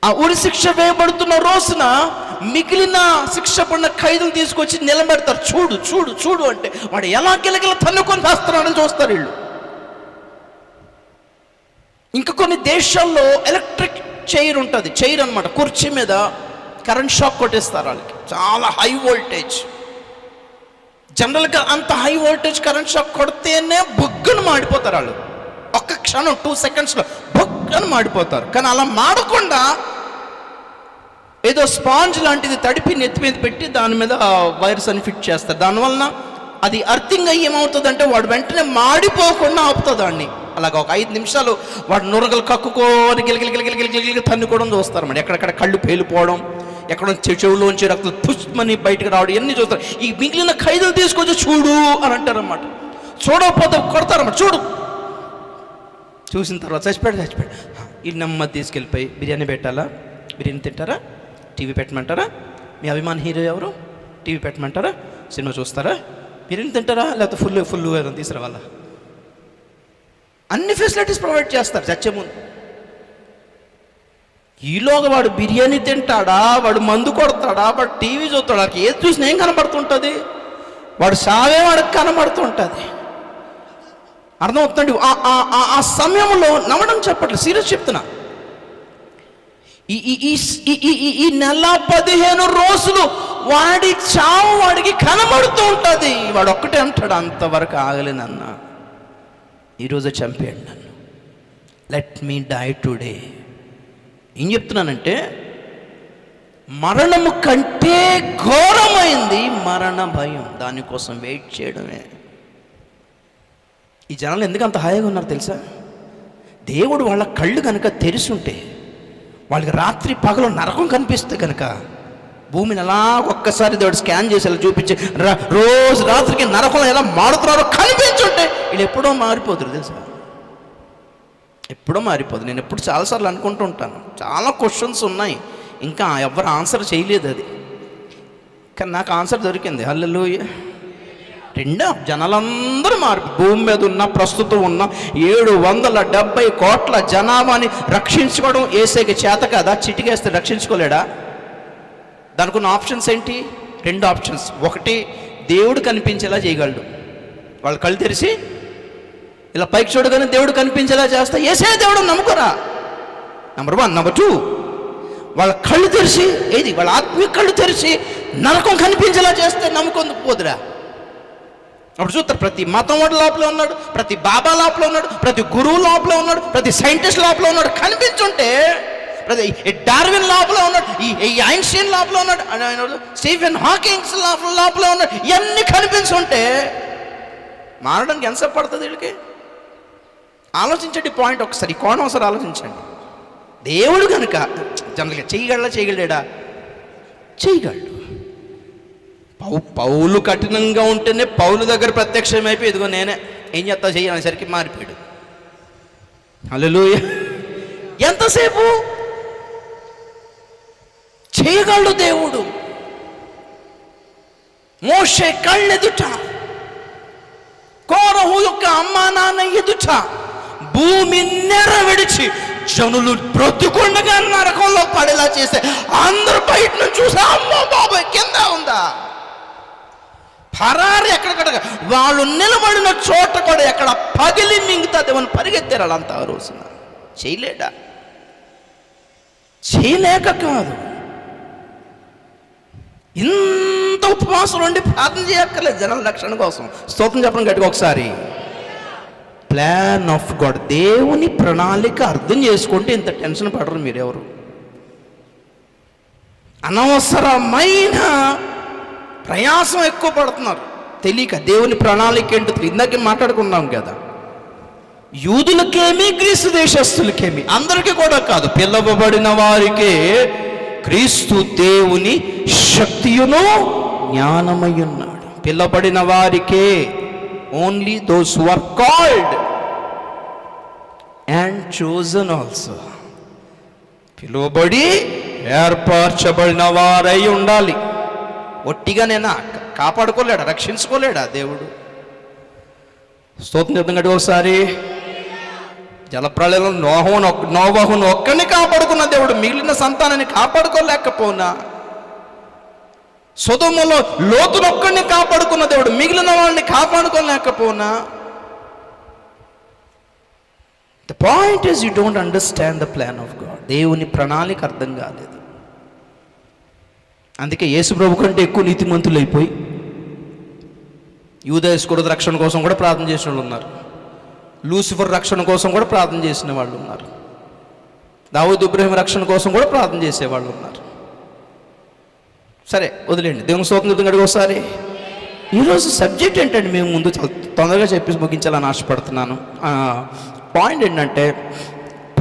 ఆ ఉరిశిక్ష వేయబడుతున్న రోజున మిగిలిన శిక్ష పడిన ఖైదులు తీసుకొచ్చి నిలబెడతారు. చూడు చూడు చూడు అంటే వాడు ఎలా గిలగిల తన్నుకొని వేస్తున్నాడని చూస్తారు వీళ్ళు. ఇంకా కొన్ని దేశాల్లో ఎలక్ట్రిక్ చైర్ ఉంటుంది, చైర్ అనమాట, కుర్చీ మీద కరెంట్ షాక్ కొట్టేస్తారు వాళ్ళకి, చాలా హై వోల్టేజ్. జనరల్గా అంత హై వోల్టేజ్ కరెంట్ షాక్ కొడితేనే బొగ్గును మాడిపోతారు వాళ్ళు. ఒక్క క్షణం 2 సెకండ్స్లో బొగ్గును మాడిపోతారు. కానీ అలా మాడకుండా ఏదో స్పాంజ్ లాంటిది తడిపి నెత్తి మీద పెట్టి దాని మీద వైర్స్ అని ఫిట్ చేస్తారు. దానివలన అది అర్థింగ్ అయ్యి ఏమవుతుందంటే వాడు వెంటనే మాడిపోకుండా ఆపుతుంది వాడిని. అలాగ ఒక 5 నిమిషాలు వాడు నురగలు కక్కుకొని గిలిగిలిగిలిగిలిగిలిగిలి తన్నుకోవడం చూస్తారు అన్నమాట. ఎక్కడెక్కడ కళ్ళు పేలిపోవడం, ఎక్కడ చెవులోంచి రక్తం పుష్మని బయటకు రావడం, ఇవన్నీ చూస్తారు. ఈ మిగిలిన ఖైదులు తీసుకొచ్చి చూడు అని అంటారన్నమాట. చూడకపోతే కొడతారన్నమాట. చూడు, చూసిన తర్వాత చచ్చిపోయాడు. ఈ నెమ్మది తీసుకెళ్ళిపోయి బిర్యానీ పెట్టాలా? బిర్యానీ తింటారా? టీవీ పెట్టమంటారా? మీ అభిమాన హీరో ఎవరు? టీవీ పెట్టమంటారా? సినిమా చూస్తారా? బిర్యానీ తింటారా? లేకపోతే ఫుల్ ఏదైనా తీసుకురావాలా? అన్ని ఫెసిలిటీస్ ప్రొవైడ్ చేస్తారు చచ్చే ముందు. ఈలోగా వాడు బిర్యానీ తింటాడా, వాడు మందు కొడతాడా, వాడు టీవీ చూస్తాడా, వాడికి ఏది చూసినా ఏం కనబడుతుంటుంది? వాడు సావే వాడికి కనబడుతుంటుంది. అర్థమవుతుంది? ఆ సమయంలో నమ్మడం చెప్పట్లేదు, సీరియస్ చెప్తున్నా. ఈ నెల 15 రోజులు వాడి చావు వాడికి కనబడుతూ ఉంటుంది. వాడు ఒక్కటే అంటాడు, అంతవరకు ఆగలేనన్నా, ఈరోజు చంపేయండి నన్ను, లెట్ మీ డై టుడే. ఏం చెప్తున్నానంటే మరణము కంటే ఘోరమైంది మరణ భయం. దానికోసం వెయిట్ చేయడమే. ఈ జనాలు ఎందుకు అంత హాయిగా ఉన్నారు తెలుసా? దేవుడు వాళ్ళ కళ్ళు కనుక తెరిచుంటే, వాళ్ళకి రాత్రి పగలు నరకం కనిపిస్తే కనుక భూమిని అలా ఒక్కసారి దేవుడు స్కాన్ చేసి అలా చూపించి రోజు రాత్రికి నరకంలో ఎలా మారుతున్నారో కనిపించుంటే వీళ్ళు ఎప్పుడో మారిపోతారు తెలుసా? ఎప్పుడో మారిపోదు. నేను ఎప్పుడు చాలాసార్లు అనుకుంటూ ఉంటాను, చాలా క్వశ్చన్స్ ఉన్నాయి, ఇంకా ఎవరు ఆన్సర్ చేయలేదు అది, కానీ నాకు ఆన్సర్ దొరికింది. హల్లెలూయా. జనాలందరూ భూమి మీద ఉన్న ప్రస్తుతం ఉన్న 770 కోట్ల జనాభాని రక్షించుకోవడం యేసుకి చేత కదా? చిటికేస్తే రక్షించుకోలేడా? దానికి ఉన్న ఆప్షన్స్ ఏంటి? 2 ఆప్షన్స్. ఒకటి, దేవుడు కనిపించేలా చేయగలడు. వాళ్ళు కళ్ళు తెరిచి ఇలా పైకి చూడగానే దేవుడు కనిపించేలా చేస్తా యేసే దేవుడు నమ్ముకోరా. నెంబర్ 1. నెంబర్ 2, వాళ్ళ కళ్ళు తెరిచి, ఏది వాళ్ళ ఆత్మీయ కళ్ళు తెరిచి నరకం కనిపించేలా చేస్తే నమ్ముకొని పోదురా. అప్పుడు చూస్తారు, ప్రతి మతం వాడు లోపల ఉన్నాడు, ప్రతి బాబా లోపల ఉన్నాడు, ప్రతి గురువు లోపల ఉన్నాడు, ప్రతి సైంటిస్ట్ లోపల ఉన్నాడు. కనిపించుంటే ప్రతి డార్విన్ లోపల ఉన్నాడు, ఈ ఐన్స్టీన్ లోపల ఉన్నాడు, స్టీఫెన్ హాకింగ్స్ లోపల ఉన్నాడు. ఇవన్నీ కనిపించుంటే మారడానికి ఎంతసేపు పడుతుంది వీళ్ళకి? ఆలోచించండి పాయింట్ ఒకసారి, కోణం ఒకసారి ఆలోచించండి. దేవుడు కనుక జనరల్గా చేయగలడా? చేయగలడు. పౌలు కఠినంగా ఉంటేనే పౌలు దగ్గర ప్రత్యక్షమైపోయి ఇదిగో నేనే ఏం చేస్తా చెయ్యనేసరికి మారిపోయాడు. హల్లెలూయా. ఎంతసేపు చేయగలడు దేవుడు? మోషే కళ్ళెదుట, కోరహు యొక్క అమ్మా నాన్న ఎదుట భూమి నెర విడిచి జనులు బ్రతుకుండగా నరకంలో పడేలా చేస్తే అందరు బయట నుంచి చూసా, అమ్మో బాబాయ్ కింద ఉందా పరారు, ఎక్కడెక్కడ వాళ్ళు నిలబడిన చోట కూడా ఎక్కడ పగిలి మింగుతుంది అని పరిగెత్తారు వాళ్ళంతా. ఆ రోజున చేయలేడా? చేయలేక కాదు, ఇంత ఉపవాసం ఉండి ప్రార్థన చేయక్కర్లేదు జనాల రక్షణ కోసం. స్తోత్రం చెప్పడం గట్టిగా ఒకసారి. ప్లాన్ ఆఫ్ గాడ్, దేవుని ప్రణాళిక అర్థం చేసుకుంటే ఇంత టెన్షన్ పడరు మీరెవరు. అనవసరమైన ప్రయాసం ఎక్కువ పడుతున్నారు. తెలియక దేవుని ప్రణాళిక ఏంటో ఇందాక మాట్లాడుకున్నాం కదా. యూదులకేమి గ్రీసు దేశస్తులకేమి, అందరికీ కూడా కాదు, పిలువబడిన వారికే క్రీస్తు దేవుని శక్తియును జ్ఞానమై ఉన్నాడు. పిలువబడిన వారికే, only those who are called and chosen also. పిలువబడి ఏర్పరచబడిన వారై ఉండాలి. ఒట్టిగానేనా కాపాడుకోలేడా, రక్షించుకోలేడా దేవుడు? స్తోత్రం చెప్తాం కంటే ఒకసారి జలప్రళయంలో నోవహును ఒక్కడిని కాపాడుకున్న దేవుడు మిగిలిన సంతానాన్ని కాపాడుకోలేకపోనా? సొదొమలో లోతును ఒక్కడిని కాపాడుకున్న దేవుడు మిగిలిన వాళ్ళని కాపాడుకోలేకపోనా? The point is you don't understand the plan of God. దేవుని ప్రణాళిక అర్థం కాలేదు. అందుకే యేసు ప్రభు కంటే ఎక్కువ నీతిమంతులు అయిపోయి యూదాయస్కుడు రక్షణ కోసం కూడా ప్రార్థన చేసిన వాళ్ళు ఉన్నారు. లూసిఫర్ రక్షణ కోసం కూడా ప్రార్థన చేసిన వాళ్ళు ఉన్నారు. దావూద్ ఇబ్రహీం రక్షణ కోసం కూడా ప్రార్థన చేసేవాళ్ళు ఉన్నారు. సరే వదిలేండి, దేవుని స్తోత్రం గడిగి ఒకసారి. ఈరోజు సబ్జెక్ట్ ఏంటంటే మేము ముందు తొందరగా చెప్పి ముగించాలని ఆశపడుతున్నాను. పాయింట్ ఏంటంటే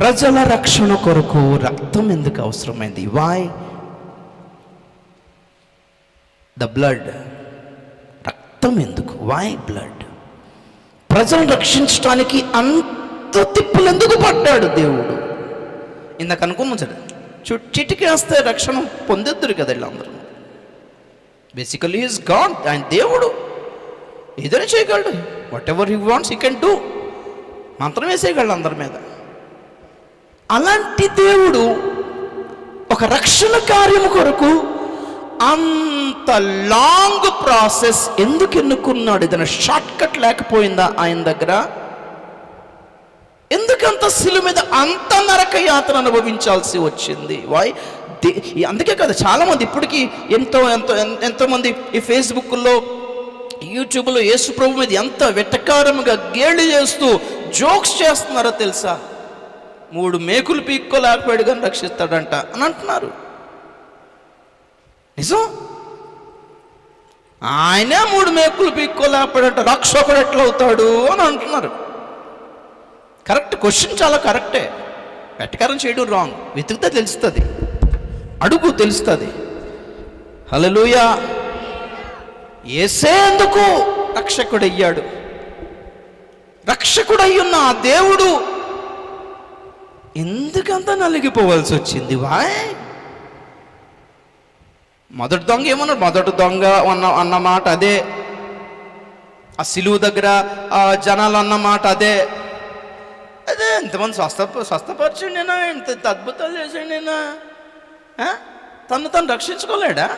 ప్రజల రక్షణ కొరకు రక్తం ఎందుకు అవసరమైంది? Why the blood? రక్తం ఎందుకు? Why blood? ప్రజలను రక్షించడానికి అంత తిప్పులు ఎందుకు పడ్డాడు దేవుడు? ఇందాక అనుకున్నాం సరే, చిటికేస్తే రక్షణ పొందేద్దరు కదా వీళ్ళందరూ. Basically is God. ఆయన దేవుడు, ఏదైనా చేయగలడు. What ever he wants he can do. మంత్రం వేసేయగలడు అందరి మీద. అలాంటి దేవుడు ఒక రక్షణ కార్యము కొరకు అంత లాంగ్ ప్రాసెస్ ఎందుకు ఎన్నుకున్నాడు? ఏదైనా షార్ట్ కట్ లేకపోయిందా ఆయన దగ్గర? ఎందుకంత శిలువ మీద అంత నరక యాత్ర అనుభవించాల్సి వచ్చింది? వై? అందుకే కదా చాలామంది ఇప్పటికీ ఎంతోమంది ఈ ఫేస్బుక్లో, యూట్యూబ్లో యేసు ప్రభు మీద ఎంత వెటకారముగా గేలి చేస్తూ జోక్స్ చేస్తున్నారో తెలుసా? 3 మేకులు పీక్కోలేకపోయాడు కానీ రక్షిస్తాడంట అని అంటున్నారు. నిజం, ఆయనే 3 మేకులు పీక్కోలేకపోయాడంట, రక్షకుడు ఎట్లా అవుతాడు అని అంటున్నారు. కరెక్ట్ క్వశ్చన్, చాలా కరెక్టే. వెటకారం చేయడం రాంగ్. వెతికితే తెలుస్తుంది, అడుగు తెలుస్తుంది. హల్లెలూయా. యేసే ఎందుకు రక్షకుడయ్యాడు? రక్షకుడయ్యున్న ఆ దేవుడు ఎందుకంత నలిగిపోవాల్సి వచ్చింది? వాయ్? మొదటి దొంగ ఏమన్నాడు? మొదటి దొంగ అన్న మాట అదే. ఆ సిలువు దగ్గర ఆ జనాలు అన్న మాట అదే. ఇంతమంది స్వస్థపరిచాడు నేనా, ఇంత అద్భుతాలు చేశాడు నేనా, తను రక్షించుకోలేడా?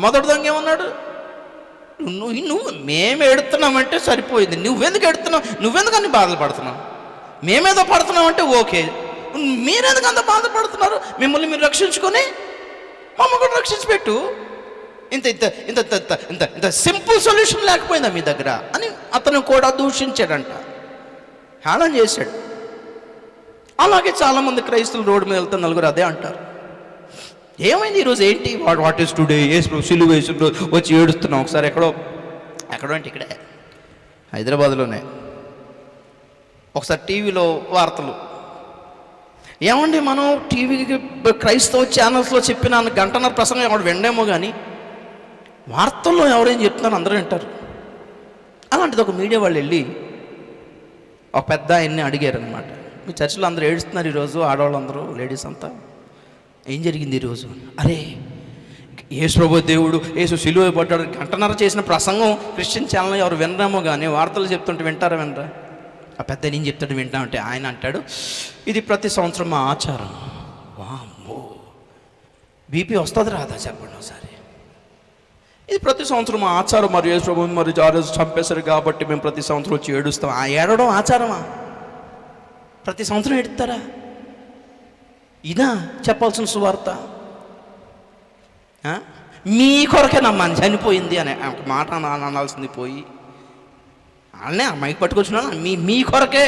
మొదటి దొంగ ఏమన్నాడు? నువ్వు మేము ఎడుతున్నామంటే సరిపోయింది, నువ్వెందుకు ఎడుతున్నావు, నువ్వెందుకు అన్ని బాధలు పడుతున్నావు, మేమేదో పడుతున్నామంటే ఓకే, మీరెందుకు అంత బాధపడుతున్నారు? మిమ్మల్ని మీరు రక్షించుకొని మమ్మల్ని కూడా రక్షించి పెట్టు. ఇంత ఇంత ఇంత ఇంత ఇంత ఇంత సింపుల్ సొల్యూషన్ లేకపోయిందా మీ దగ్గర అని అతను కూడా దూషించాడంట, హేళన చేశాడు. అలాగే చాలామంది క్రైస్తవులు రోడ్డు మీద వెళ్తే నలుగురు అదే అంటారు. ఏమైంది ఈరోజు? ఏంటి వాట్ ఈస్ టుడే? సిలువ వేసి వచ్చి ఏడుస్తున్నాం. ఒకసారి ఎక్కడో అంటే ఇక్కడే హైదరాబాద్లోనే ఒకసారి టీవీలో వార్తలు. ఏమండి, మనం టీవీకి క్రైస్తవ ఛానల్స్లో చెప్పిన 1.5 గంటల ప్రసంగం ఎవడు విండేమో కానీ వార్తల్లో ఎవరేం చెప్తున్నారు అందరూ వింటారు. అలాంటిది ఒక మీడియా వాళ్ళు వెళ్ళి ఒక పెద్ద ఆయన్ని అడిగారు అనమాట, మీ చర్చిలో అందరూ ఏడుస్తున్నారు ఈరోజు, ఆడవాళ్ళందరూ, లేడీస్ అంతా, ఏం జరిగింది ఈరోజు? అరే యేసు ప్రభు దేవుడు యేసు సిలువ పడ్డాడు, 1.5 గంట చేసిన ప్రసంగం క్రిస్టియన్ ఛానల్ ఎవరు వినరేమో కానీ వార్తలు చెప్తుంటే వింటారా? వినరా? ఆ పెద్ద ఏం చెప్తాడు వింటామంటే ఆయన అంటాడు, ఇది ప్రతి సంవత్సరం మా ఆచారం. వామ్మో, బీపీ వస్తుంది రాదా చెప్పండి ఒకసారి. ఇది ప్రతి సంవత్సరం మా ఆచారం, మరి యేసు ప్రభు మరి ఆ రోజు చంపేశారు కాబట్టి మేము ప్రతి సంవత్సరం వచ్చి ఏడుస్తాం. ఆ ఏడవడం ఆచారమా? ప్రతి సంవత్సరం ఏడుస్తారా? ఇదా చెప్పాల్సిన సువార్త? మీ కొరకే నమ్మని చనిపోయింది అనే ఒక మాట అనాల్సింది పోయి వాళ్ళనే ఆ మైక్ పట్టుకొచ్చిన మీ కొరకే,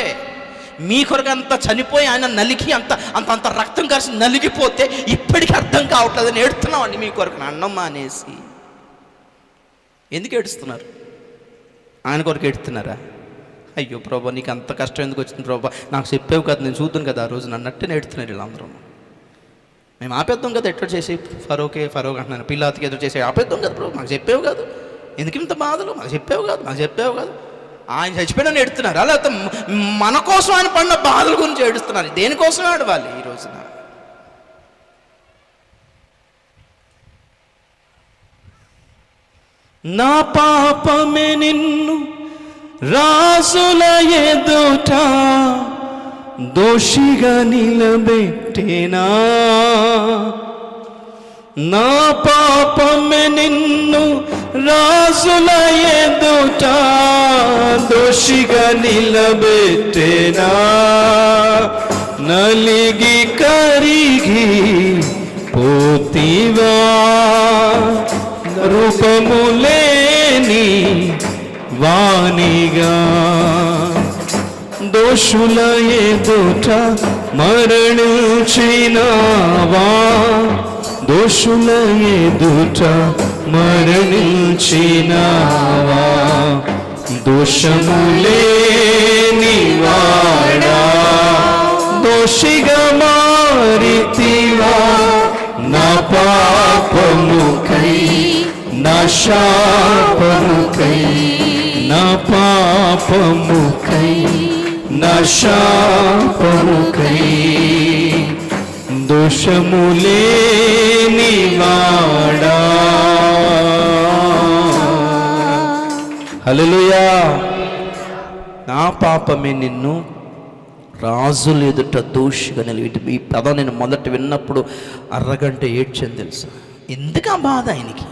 మీ కొరకే అంత చనిపోయి ఆయన నలిగి అంత అంత అంత రక్తం కలిసి నలిగిపోతే ఇప్పటికీ అర్థం కావట్లేదని ఏడుతున్నామండి మీ కొరకు. అన్నం మానేసి ఎందుకు ఏడుస్తున్నారు? ఆయన కొరకు ఏడుస్తున్నారా? అయ్యో ప్రభా, నీకు అంత కష్టం ఎందుకు వచ్చింది ప్రభా, నాకు చెప్పావు కదా, నేను చూద్దాను కదా ఆ రోజు నన్నట్టే నేడుతున్నారు వీళ్ళందరూ. మేము ఆపేద్దాం కదా, ఎట్లా చేసి ఫరోక్ అంటున్నాను, పిల్లాతికి ఎదురు చేసి ఆపేద్దాం కదా ప్రభు, మాకు చెప్పావు కాదు, ఎందుకు ఇంత బాధలు, మాకు చెప్పావు కాదు. ఆయన చచ్చిపోయినా ఏడుతున్నారు. అలా మన కోసం ఆయన పడిన బాధల గురించి ఏడుస్తున్నారు. దేనికోసం ఆడవాలి ఈ రోజున? నా పాపమే నిన్ను రాజుల ఎదుట దోషిగా నిలబెట్టేనా, నా పాపమే నిన్ను రాజుల ఎదుట దోషిగా నిలబెట్టేనా, నలిగి కరిగి పోతివా, రూపము లేని వానిగా దోషుల ఎదుట మరణించినావా, దోషుల ఎదుట మరణించినావా, దోషము లేని వాడా దోషిగా మారితివా, నా పాపముకై నా శాపముకై, నా పాపముకై నా శాపముకై, దోషము లేని వాడా. హల్లెలూయా. నా పాపమే నిన్ను రాజులు ఎదుట దోషిగా నిలబెట్టి. ఈ పదం నేను మొదట విన్నప్పుడు అరగంట ఏడ్చాను తెలుసా. ఎందుకు ఆ బాధ ఆయనకి?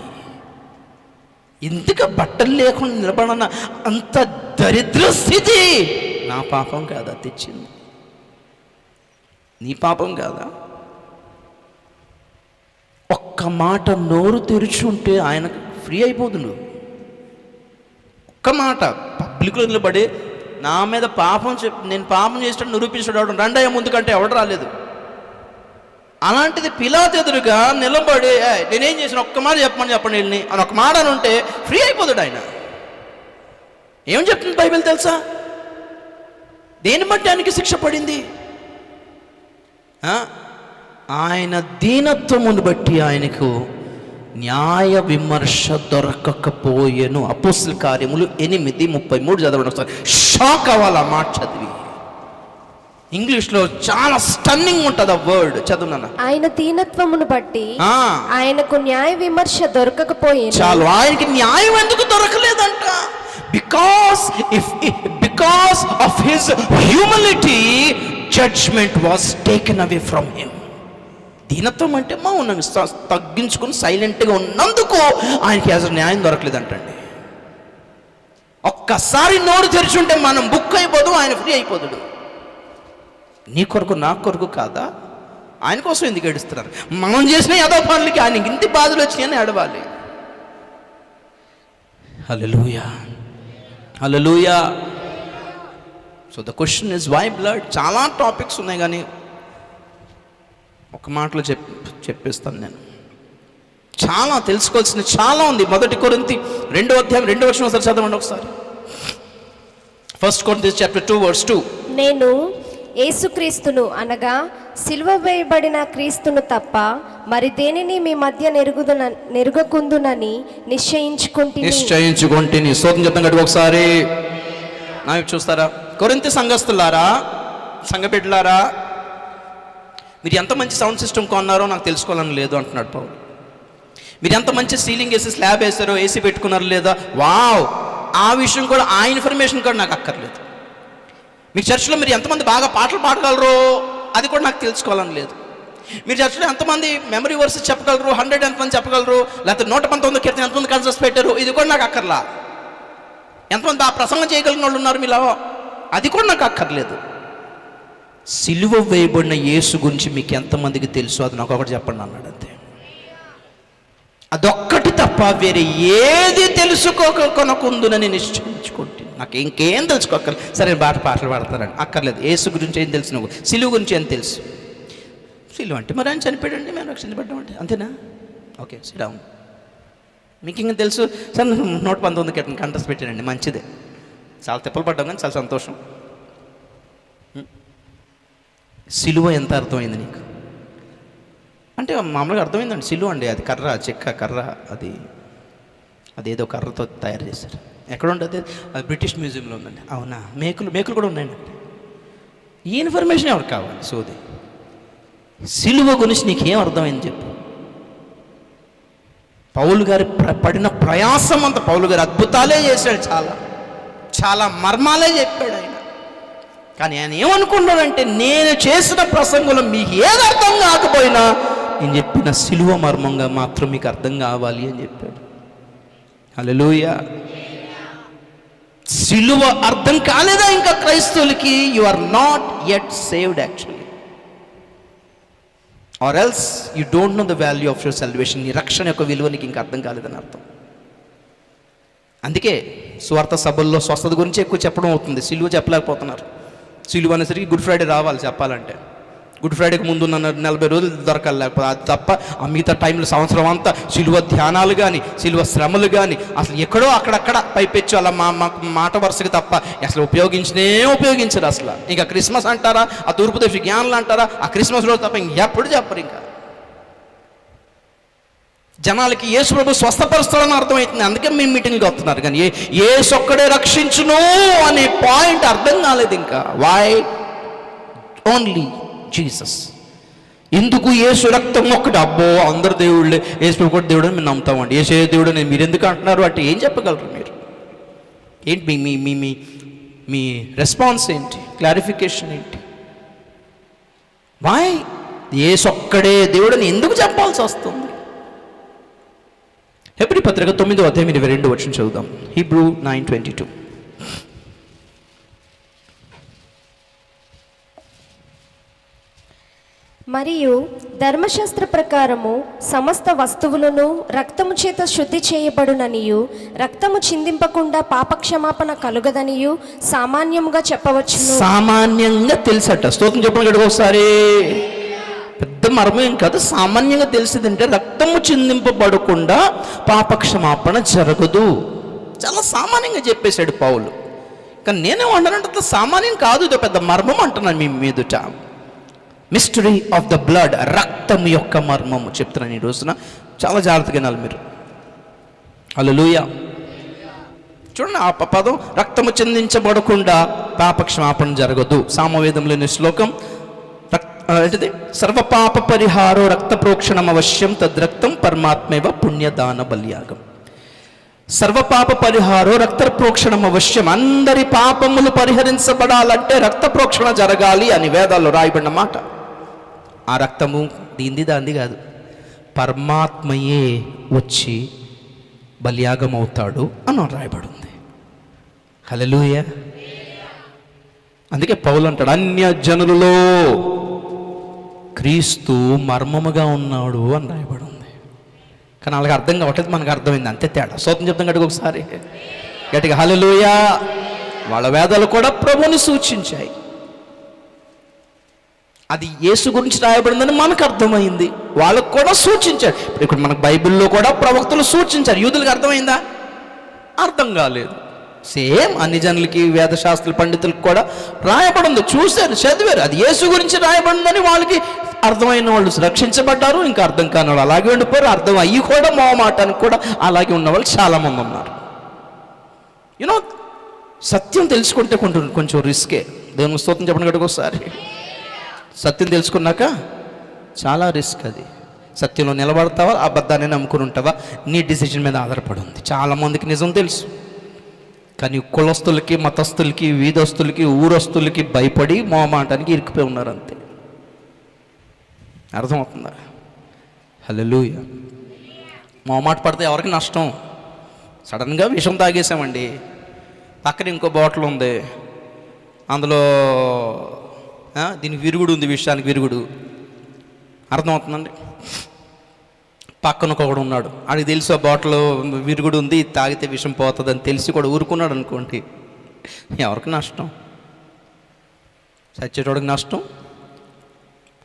ఎందుకు బట్టలు లేకుండా నిలబడన అంత దరిద్ర స్థితి? నా పాపం కాదా తెచ్చింది? నీ పాపం కాదా? ఒక్క మాట నోరు తెరుచుంటే ఆయన ఫ్రీ అయిపోదు. నువ్వు ఒక్క మాట పబ్లిక్లో నిలబడి నా మీద పాపం నేను పాపం చేసినట్టు నిరూపించాడు రండయ్య ముందుకంటే ఎవడు రాలేదు. అలాంటిది పిలాతు ఎదురుగా నిలబడి నేనేం చేసిన ఒక్క మాట చెప్పండి వెళ్ళి అని ఒక మాట అని ఉంటే ఫ్రీ అయిపోతాడు ఆయన. ఏం చెప్తుంది బైబిల్ తెలుసా? దేని బట్టి ఆయనకి శిక్ష పడింది? ఆయన దీనత్వమును బట్టి ఆయనకు న్యాయ విమర్శ దొరకకపోయేను. అపోస్తల కార్యములు 8:33 చదవండి ఒకసారి. షాక్ అవ్వాలి ఆ మాట చదివి. ఇంగ్లీష్లో చాలా స్టన్నింగ్ ఉంటుంది ఆ వర్డ్. చదువునా. ఆయన దీనత్వమును బట్టి ఆయనకు న్యాయ విమర్శ దొరకకపోయేను. చాలు. ఆయనకి న్యాయం ఎందుకు దొరకలేదంట? Because of his humility judgement was taken away from him. దీనత్వం అంటే మౌనంగా తగ్గించుకుని సైలెంట్గా ఉన్నందుకు ఆయనకి అసలు న్యాయం దొరకలేదంటండి. ఒక్కసారి నోరు తెరిచుంటే మనం బుక్ అయిపోదు, ఆయన ఫ్రీ అయిపోతాడు. నీ కొరకు నా కొరకు కాదా? ఆయన కోసం ఎందుకు ఏడుస్తున్నారు? మనం చేసిన ఏదో పనులకి ఆయనకి ఇంటి బాధలు వచ్చినాయని ఏడవాలి. Hallelujah, hallelujah. So the question is why blood. చాలా టాపిక్స్ ఉన్నాయి కానీ ఒక మాటలో చెప్పేస్తాను నేను. చాలా తెలుసుకోవాల్సిన చాలా ఉంది. 1 కొరింథీ 2వ అధ్యాయం 2వ వచనం ఒకసారి చదవండి ఒకసారి. 1 Corinthians chapter 2 verse 2. నేను యేసుక్రీస్తును అనగా సిలువ వేయబడిన క్రీస్తును తప్ప మరి దేనిని మీ మధ్య నెరుగకుందునని నిశ్చయించుకుంటుని. స్తోత్రం చెప్తాం గట్టి ఒకసారి నా చూస్తారా? కొరింథీ సంఘస్థులారా, సంఘబిడ్డలారా, మీరు ఎంత మంచి సౌండ్ సిస్టమ్ కొన్నారో నాకు తెలుసుకోవాలని లేదు అంటున్నాడు పౌలు. మీరు ఎంత మంచి సీలింగ్ వేసి స్లాబ్ వేసారో, ఏసీ పెట్టుకున్నారో లేదా, వావ్, ఆ విషయం కూడా ఆ ఇన్ఫర్మేషన్ కూడా నాకు అక్కర్లేదు. మీ చర్చిలో మీరు ఎంతమంది బాగా పాటలు పాడగలరో అది కూడా నాకు తెలుసుకోవాలని లేదు. మీరు చర్చిలో ఎంతమంది మెమరీ వర్సెస్ చెప్పగలరు, 100 ఎంతమంది చెప్పగలరు, లేకపోతే 119 కీర్తన ఎంతమంది కన్సర్స్ పెట్టారు, ఇది కూడా నాకు అక్కర్లా. ఎంతమంది ఆ ప్రసంగం చేయగలిగిన వాళ్ళు ఉన్నారు మీలో, అది కూడా నాకు అక్కర్లేదు. సిలువ వేయబడిన యేసు గురించి మీకు ఎంతమందికి తెలుసు అది నాకు ఒకటి చెప్పండి అన్నాడు. అంతే, అదొక్కటి తప్ప వేరే ఏది తెలుసుకోకొనకుందునని నిశ్చయించుకుంటే నాకు ఇంకేం తెలుసుకోక్కర్లేదు. సరే పాటలు పాడతారండి, అక్కర్లేదు. యేసు గురించి ఏం తెలుసు, నువ్వు సిలువ గురించి ఏం తెలుసు? సిలువ అంటే మరి ఆయన చనిపోయాడండి, మేము రక్షించబడ్డామంటే అంతేనా? Okay, SIT down. మీకు ఇంకా తెలుసు సార్ 119 కంటెస్ట్ పెట్టానండి, మంచిదే, చాలా తిప్పలు పడ్డాం కానీ చాలా సంతోషం. సిలువ ఎంత అర్థమైంది నీకు అంటే మామూలుగా అర్థమైందండి. సిలువ అండి, అది కర్ర, చెక్క కర్ర, అదేదో కర్రతో తయారు చేశారు. ఎక్కడ ఉంటుంది అది? బ్రిటిష్ మ్యూజియంలో ఉందండి. అవునా? మేకులు కూడా ఉన్నాయండి. ఈ ఇన్ఫర్మేషన్ ఎవరికి కావాలి? సోది. సిలువ గురించి నీకేం అర్థమైంది చెప్పు. పౌలు గారి పడిన ప్రయాసం అంతా, పౌలు గారు అద్భుతాలే చేశాడు, చాలా చాలా మర్మాలే చెప్పాడు ఆయన. కానీ ఆయన ఏమనుకున్నాడంటే, నేను చేసిన ప్రసంగంలో మీకు ఏది అర్థం కాకపోయినా నేను చెప్పిన సిలువ మర్మంగా మాత్రం మీకు అర్థం కావాలి అని చెప్పాడు. హల్లెలూయా. సిలువ అర్థం కాలేదా ఇంకా క్రైస్తవులకి? You are not yet saved actually, or else you don't know the value of your salvation. నీ రక్షణ యొక్క విలువ నీకు ఇంకా అర్థం కాలేదని అర్థం. అందుకే స్వార్థ సభల్లో స్వస్థత గురించి ఎక్కువ చెప్పడం అవుతుంది, సిలువ చెప్పలేకపోతున్నారు. సిలువ అనేసరికి గుడ్ ఫ్రైడే రావాలి చెప్పాలంటే. గుడ్ ఫ్రైడేకి ముందు ఉన్న 40 రోజులు దొరకాలి, లేకపోతే అది తప్ప ఆ మిగతా టైంలో సంవత్సరం అంతా సిలువ ధ్యానాలు కానీ, సిలువ శ్రమలు కానీ, అసలు ఎక్కడో అక్కడక్కడ పైపెచ్చు అలా మాట వరుసకి తప్ప అసలు ఉపయోగించరు అసలు. ఇంకా క్రిస్మస్ అంటారా, ఆ తూర్పు దేశ జ్ఞానులు అంటారా, ఆ క్రిస్మస్ రోజు తప్ప ఇంకెప్పుడు చెప్పరు. ఇంకా జనాలకి యేసు ప్రభు స్వస్థపరుస్తాడని అర్థమవుతుంది, అందుకే మేము మీటింగ్కి వస్తున్నారు. కానీ యేసు ఒక్కడే రక్షించును అనే పాయింట్ అర్థం కాలేదు ఇంకా. Why only Jesus? ఎందుకు యేసు రక్తం ఒక్కటి? అబ్బో అందరు దేవుళ్ళే, యేసు ప్రభు కూడా దేవుడు అని మేము నమ్ముతామండి. యేసు దేవుడు అని మీరు ఎందుకు అంటున్నారు అంటే ఏం చెప్పగలరు మీరు? ఏంటి మీ మీ మీ మీ రెస్పాన్స్ ఏంటి? క్లారిఫికేషన్ ఏంటి? వై యేసు ఒక్కడే దేవుడు అని ఎందుకు చెప్పాల్సి వస్తుంది? హెబ్రీ పత్రిక 9:22 చదువుదాం. హీబ్రూ 9:22. మరియు ధర్మశాస్త్ర ప్రకారము సమస్త వస్తువులను రక్తము చేత శుద్ధి చేయబడుననియు, రక్తము చిందింపకుండా పాపక్షమాపణ కలుగదనియు సామాన్యముగా చెప్పవచ్చును. సామాన్యంగా తెలుసట. స్తోత్రం చెప్పండి ఒకసారి. పెద్ద మర్మం ఏం కాదు, సామాన్యంగా తెలిసిందంటే రక్తము చిందింపబడకుండా పాపక్షమాపణ జరగదు. చాలా సామాన్యంగా చెప్పేశాడు పౌలు. కానీ నేనేమంటానంటే సామాన్యం కాదు, ఇది పెద్ద మర్మం అంటున్నాను మీ మీదుట. మిస్టరీ ఆఫ్ ద బ్లడ్, రక్తం యొక్క మర్మము చెప్తున్నాను ఈ రోజున. చాలా జాగ్రత్తగా వినాలి మీరు. హల్లెలూయా. చూడండి ఆ పదం, రక్తము చిందించబడకుండా పాపక్షమాపణ జరగదు. సామవేదంలోని శ్లోకం ఏంటిది? సర్వపాప పరిహారో రక్త ప్రోక్షణం అవశ్యం, తద్రక్తం పరమాత్మేవ పుణ్యదాన బలియాగం. సర్వపాప పరిహారో రక్త ప్రోక్షణం అవశ్యం. అందరి పాపములు పరిహరించబడాలంటే రక్త ప్రోక్షణ జరగాలి అని వేదాల్లో రాయబడిన మాట. ఆ రక్తము దాంది కాదు, పరమాత్మయే వచ్చి బలియాగం అవుతాడు అని రాయబడి ఉంది. హల్లెలూయా. అందుకే పౌలు అంటాడు, అన్య జనులలో క్రీస్తు మర్మముగా ఉన్నాడు అని రాయబడి ఉంది. కానీ వాళ్ళకి అర్థం కావట్లేదు, మనకు అర్థమైంది, అంతే తేడా. స్తోత్రం చెప్తాం గట్టిగా ఒకసారి గట్టిగా హల్లెలూయా. వాళ్ళ వేదాలు కూడా ప్రభువుని సూచించాయి. అది యేసు గురించి రాయబడిందని మనకు అర్థమైంది, వాళ్ళకు కూడా సూచించాడు. ఇప్పుడు మనకు బైబిల్లో కూడా ప్రవక్తలు సూచించారు. యూదులకు అర్థమైందా? అర్థం కాలేదు. సేమ్ అన్ని జనులకి, వేదశాస్త్ర పండితులకు కూడా రాయబడింది, చూశారు, చదివారు. అది యేసు గురించి రాయబడిందని వాళ్ళకి అర్థమైన వాళ్ళు రక్షించబడ్డారు, ఇంకా అర్థం కాని వాళ్ళు అలాగే ఉండిపోయారు. అర్థం అయ్యి కూడా మొహమాటానికి కూడా అలాగే ఉన్న వాళ్ళు చాలామంది ఉన్నారు. యూనో, సత్యం తెలుసుకుంటే కొంచెం రిస్కే. దేవుని స్తోత్రం చెప్పండి గట్టిగా ఒకసారి. సత్యం తెలుసుకున్నాక చాలా రిస్క్. అది సత్యంలో నిలబడతావా, అబద్ధాన్ని నమ్ముకుని ఉంటావా, నీ డిసిజన్ మీద ఆధారపడి ఉంది. చాలామందికి నిజం తెలుసు, కానీ కులస్తులకి, మతస్థులకి, వీధస్తులకి, ఊరస్తులకి భయపడి మొహమాటానికి ఇరుక్కుపోయి ఉన్నారు, అంతే. అర్థమవుతుందా? హల్లెలూయా. మొహమాట పడితే ఎవరికి నష్టం? సడన్గా విషం తాగేసామండి, పక్కన ఇంకో బాటిల్ ఉంది, అందులో దీనికి విరుగుడు ఉంది, విషయానికి విరుగుడు. అర్థమవుతుందండి? పక్కన ఒకడు ఉన్నాడు, ఆడికి తెలుసు ఆ బాటిల్ విరుగుడు ఉంది, తాగితే విషం పోతుందని తెలిసి కూడా ఊరుకున్నాడు అనుకోండి, ఎవరికి నష్టం? చచ్చేటోడికి నష్టం,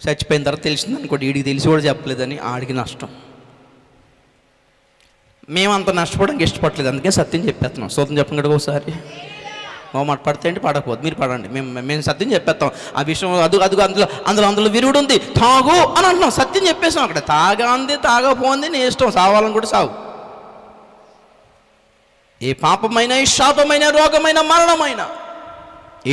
చచ్చిపోయిన తర్వాత తెలిసింది అనుకోండి, వీడికి తెలిసి కూడా చెప్పలేదని ఆడికి నష్టం. మేము అంత నష్టపోవడానికి ఇష్టపడలేదు, అందుకే సత్యం చెప్పేస్తున్నాం. స్తోత్రం చెప్పండి కదా ఒకసారి. ఓ మాట పడితే ఏంటి, పడకపోదు మీరు పడండి, మేము సత్యం చెప్పేస్తాం. ఆ విషయం అందులో విరుగుడు ఉంది, తాగు అని అంటున్నాం, సత్యం చెప్పేసాం. అక్కడ తాగాంది తాగపోంది నీ ఇష్టం, సావాలని కూడా సావు. ఏ పాపమైన, ఏ శాపమైన, రోగమైన, మరణమైన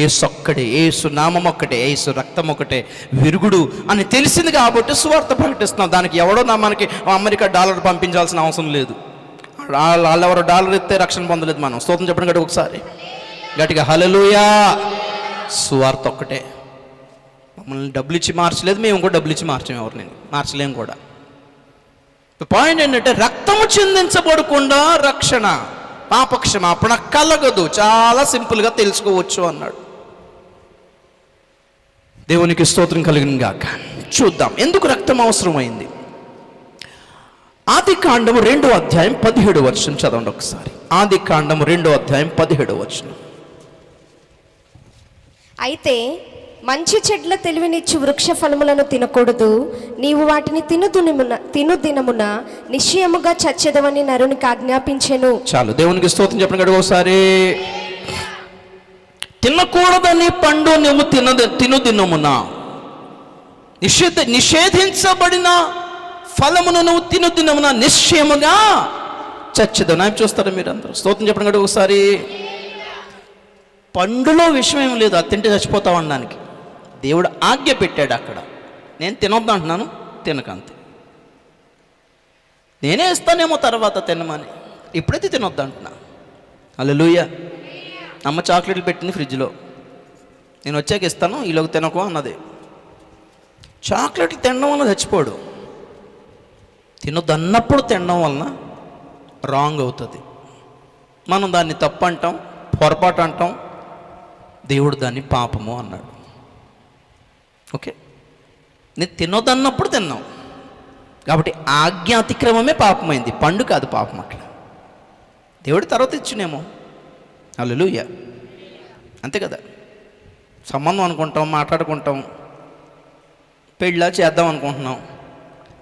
ఏసొక్కడే, ఏసు నామం ఒక్కటే, ఏసు రక్తం ఒకటే విరుగుడు అని తెలిసింది కాబట్టి సువార్త ప్రకటిస్తున్నాం. దానికి ఎవడో మనకి అమెరికా డాలర్ పంపించాల్సిన అవసరం లేదు. వాళ్ళెవరో డాలర్ ఇస్తే రక్షణ పొందలేదు మనం. స్తోత్రం చెప్పండి గట్టి ఒకసారి గట్టిగా హల్లెలూయా. సువార్త ఒక్కటే. మమ్మల్ని డబ్బులు ఇచ్చి మార్చలేదు, మేము కూడా డబ్బులు ఇచ్చి మార్చాము, ఎవరిని మార్చలేము కూడా. పాయింట్ ఏంటంటే రక్తము చిందించబడకుండా రక్షణ, పాపక్షమాపణ కలగదు. చాలా సింపుల్గా తెలుసుకోవచ్చు అన్నాడు. దేవునికి స్తోత్రం కలిగిన గాక. చూద్దాం ఎందుకు రక్తం అవసరమైంది. ఆదికాండము 2వ అధ్యాయం 17వ వచనం చదవండి ఒకసారి. ఆదికాండము 2వ అధ్యాయం 17వ వచనం. అయితే మంచి చెడ్ల తెలివినిచ్చు వృక్ష ఫలములను తినకూడదు, నీవు వాటిని తిను దినమున నిశ్చయముగా చచ్చెదవని నరునికి ఆజ్ఞాపించెను. చాలు, దేవునికి స్తోత్రం చెప్పండి కదా ఒకసారి. తినకూడదని పండు నువ్వు తిను దినమున, నిషేధించబడిన ఫలమును నువ్వు తిను దినమున నిశ్చయముగా చచ్చెదవు. నాకు చూస్తారా మీరు అందరూ? స్తోత్రం చెప్పండి కదా ఒకసారి. పండులో విషయం ఏం లేదు, అది తింటే చచ్చిపోతావు అనడానికి. దేవుడు ఆజ్ఞ పెట్టాడు అక్కడ. నేను తినొద్దు అంటున్నాను, తినకంతే. నేనే ఇస్తానేమో తర్వాత తినమని, ఇప్పుడైతే తినొద్దు అంటున్నా. హల్లెలూయా. అమ్మ చాక్లెట్లు పెట్టింది ఫ్రిడ్జ్లో, నేను వచ్చాక ఇస్తాను, ఈలోకి తినకు అన్నది. చాక్లెట్లు తినడం వల్ల చచ్చిపోడు, తినొద్దు అన్నప్పుడు తినడం వలన రాంగ్ అవుతుంది. మనం దాన్ని తప్పు అంటాం, పొరపాటు అంటాం, దేవుడు దాన్ని పాపము అన్నాడు. ఓకే, నేను తినొద్దన్నప్పుడు తిన్నాం కాబట్టి ఆజ్ఞాతిక్రమమే పాపమైంది, పండు కాదు పాపం. అట్లా దేవుడు తర్వాత ఇచ్చినేమో. హల్లెలూయా. అంతే కదా. సంబంధం అనుకుంటాం, మాట్లాడుకుంటాం, పెళ్ళ చేద్దాం అనుకుంటున్నాం,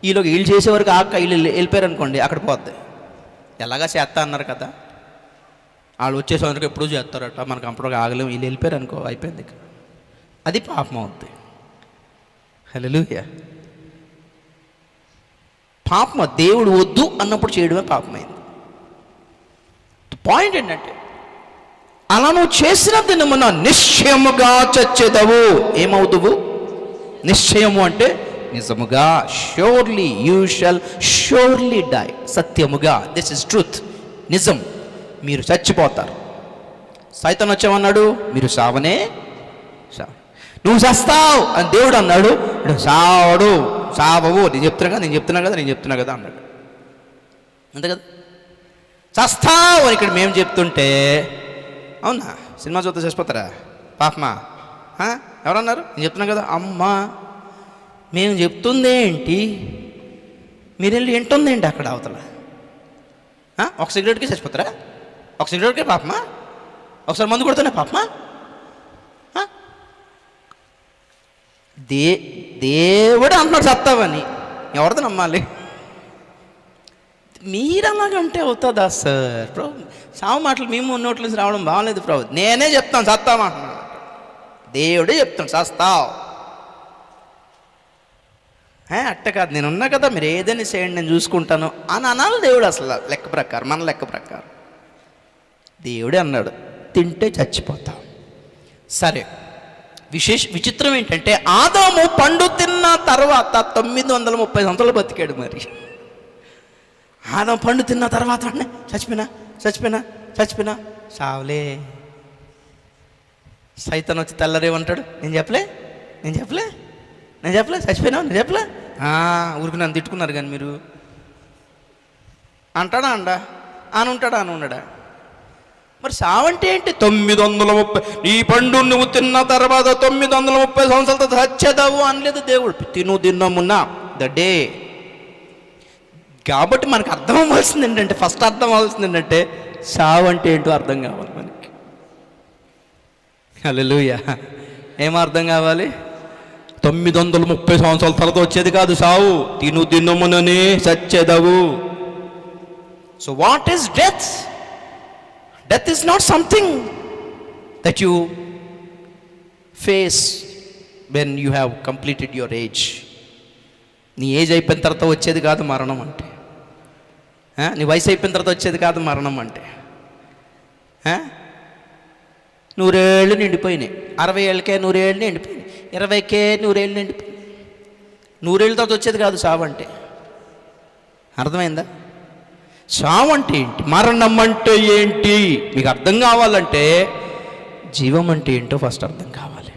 ఈలోకి వీళ్ళు చేసేవరకు వీళ్ళు వెళ్ళిపోయారు అనుకోండి, అక్కడ పోద్ది. ఎలాగా చేస్తా అన్నారు కదా, వాళ్ళు వచ్చేసేందుకు ఎప్పుడూ చేస్తారట, మనకు అప్పుడు ఆగలేము, వీళ్ళు వెళ్ళిపోయారు అనుకో, అయిపోయింది. అది పాపం అవుద్ది. హల్లెలూయా. పాపం దేవుడు వద్దు అన్నప్పుడు చేయడమే పాపమైంది. పాయింట్ ఏంటంటే అలా నువ్వు చేసిన దినమున నిశ్చయముగా చచ్చెదవు. ఏమవుదువు? నిశ్చయము అంటే నిజముగా, surely, you shall surely die. సత్యముగా, దిస్ ఇస్ ట్రూత్, నిజం, మీరు చచ్చిపోతారు. సైతాన్ వచ్చామన్నాడు, మీరు సావనే నువ్వు చేస్తావు అని దేవుడు అన్నాడు. సావడు, సావవు, నేను చెప్తున్నా కదా అన్నాడు. అంతే కదా. చస్తావు అని ఇక్కడ మేము చెప్తుంటే, అవునా సినిమా చూస్తే చచ్చిపోతారా? పాపమా? ఎవరన్నారు? నేను చెప్తున్నా కదా. అమ్మా, మేము చెప్తుందేంటి, మీరు వెళ్ళి ఏంటుందేంటి అక్కడ అవతల? ఒక సిగరెట్కి చచ్చిపోతారా? ఒక సిగరెట్కే పాపమా? ఒకసారి మందు కొడుతూనే పాపమా? దేవుడు అంటున్నాడు చస్తావని, ఎవరితో నమ్మాలి? మీరు అలాగంటే అవుతుందా సార్? ప్రభు సావు మాటలు మేము నోట్ల నుంచి రావడం బాగాలేదు ప్రభు. నేనే చెప్తాను చస్తామంటున్నాను, దేవుడే చెప్తాను చస్తావు. అట్ట కాదు, నేను ఉన్నా కదా, మీరు ఏదైనా చేయండి నేను చూసుకుంటాను అని అనాలి దేవుడు. అసలు లెక్క ప్రకారం, మన లెక్క ప్రకారం దేవుడే అన్నాడు తింటే చచ్చిపోతాం. సరే, విచిత్రం ఏంటంటే ఆదాము పండు తిన్న తర్వాత 930 సంవత్సరాలు బతికాడు. మరి ఆదాము పండు తిన్న తర్వాత చచ్చిపోయినా సావులే. సైతాన్ వచ్చి తెల్లరేమంటాడు, నేను చెప్పలే చచ్చిపోయినా, నేను చెప్పలే. ఊరికి నన్ను తిట్టుకున్నారు కానీ మీరు అంటాడా అని ఉన్నాడా? మరి సావంటే ఏంటి? 930, ఈ పండు నువ్వు తిన్న తర్వాత 930 సంవత్సరాలతో చచ్చేదావు అనలేదు దేవుడు. తిను దినమున ద డే. కాబట్టి మనకు అర్థం అవ్వాల్సింది ఏంటంటే, ఫస్ట్ అర్థం అవ్వాల్సింది ఏంటంటే సావు అంటే ఏంటో అర్థం కావాలి మనకి. హల్లెలూయా. ఏం అర్థం కావాలి? 930 సంవత్సరాల తర్వాత వచ్చేది కాదు సావు. తిను దినముననే చచ్చేదవు. So what is death? Death is not something that you face when you have completed your age. నీ ఏజ్ అయిపోయిన తర్వాత వచ్చేది కాదు మరణం అంటే. నీ వయసు అయిపోయిన తర్వాత వచ్చేది కాదు మరణం అంటే. 100 ఏళ్ళు నిండిపోయినాయి, 60 ఏళ్ళకే 100 ఏళ్ళు నిండిపోయినాయి, 20కే 100 ఏళ్ళు నిండిపోయినాయి. 100 ఏళ్ళ తర్వాత వచ్చేది కాదు చావు అంటే. అర్థమైందా? చావు అంటే ఏంటి, మరణం అంటే ఏంటి మీకు అర్థం కావాలంటే జీవం అంటే ఏంటో ఫస్ట్ అర్థం కావాలి.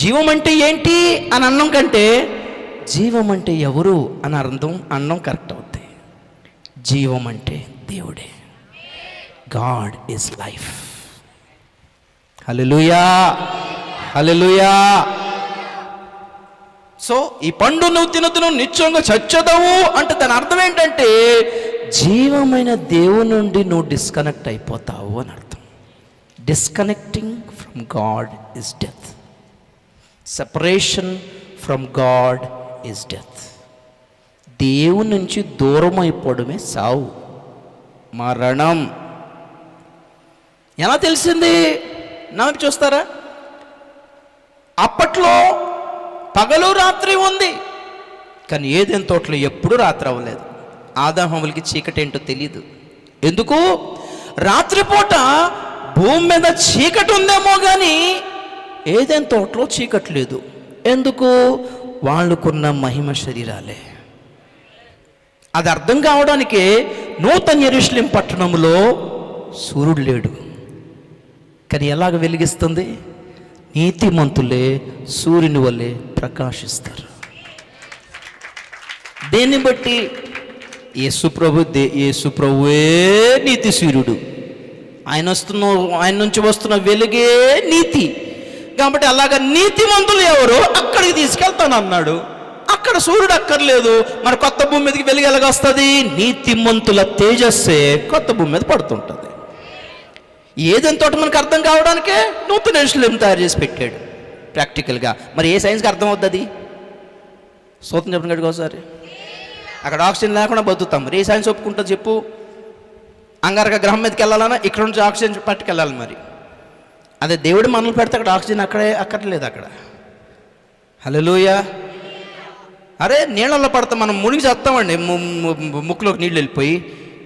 జీవం అంటే ఏంటి అని అన్నం కంటే జీవం అంటే ఎవరు అని అన్నం కరెక్ట్ అవుతాయి. జీవం అంటే దేవుడే. God is life. Hallelujah, hallelujah. So ఈ పండు నువ్వు తినదు నువ్వు నిత్యంగా చచ్చదవు అంటే దాని అర్థం ఏంటంటే జీవమైన దేవుని నుండి నువ్వు డిస్కనెక్ట్ అయిపోతావు అని అర్థం. Disconnecting from God is death. Separation from God is death. దేవుని నుంచి దూరం అయిపోవడమే సావు, మరణం. ఎలా తెలిసింది నాకు చూస్తారా? అప్పట్లో పగలు రాత్రి ఉంది, కానీ ఏదైనా తోటలో ఎప్పుడు రాత్రి అవ్వలేదు. ఆదాము హవ్వలకి చీకటి ఏంటో తెలియదు. ఎందుకు? రాత్రిపూట భూమి మీద చీకటి ఉందేమో కానీ ఏదైనా తోటలో చీకటి లేదు. ఎందుకు? వాళ్ళకున్న మహిమ శరీరాలే. అది అర్థం కావడానికే నూతన యెరూషలేము పట్టణంలో సూర్యుడు లేడు, కానీ ఎలాగ వెలిగిస్తుంది? నీతిమంతులే సూర్యుని వల్లే ప్రకాశిస్తారు. దేన్ని బట్టి? యేసుప్రభువే నీతి సూర్యుడు. ఆయన నుంచి వస్తున్న వెలుగే నీతి. కాబట్టి అలాగ నీతిమంతులు ఎవరు అక్కడికి తీసుకెళ్తాను అన్నాడు. అక్కడ సూర్యుడు అక్కర్లేదు. మరి కొత్త భూమి మీదకి వెలుగు ఎలాగొస్తుంది? నీతిమంతుల తేజస్సే కొత్త భూమి మీద పడుతుంటుంది. ఏదైనా తోట మనకు అర్థం కావడానికే నూతన యెరూషలేము తయారు చేసి పెట్టాడు ప్రాక్టికల్గా. మరి ఏ సైన్స్కి అర్థం అవుతుంది? సూత్రం చెప్పిన గడికి ఒకసారి అక్కడ ఆక్సిజన్ లేకుండా బతుకుతాం. మరి ఏ సైన్స్ ఒప్పుకుంటుంది చెప్పు? అంగారక గ్రహం మీదకి వెళ్ళాలన్నా ఇక్కడ నుంచి ఆక్సిజన్ పట్టుకెళ్ళాలి. మరి అదే దేవుడు మనల్ని పెడితే అక్కడ ఆక్సిజన్ అక్కర్లేదు అక్కడ. హల్లెలూయా. అరే నీళ్ళల్లో పడతాం, మనం మునిగి చేస్తామండి, ముక్కులోకి నీళ్ళు వెళ్ళిపోయి.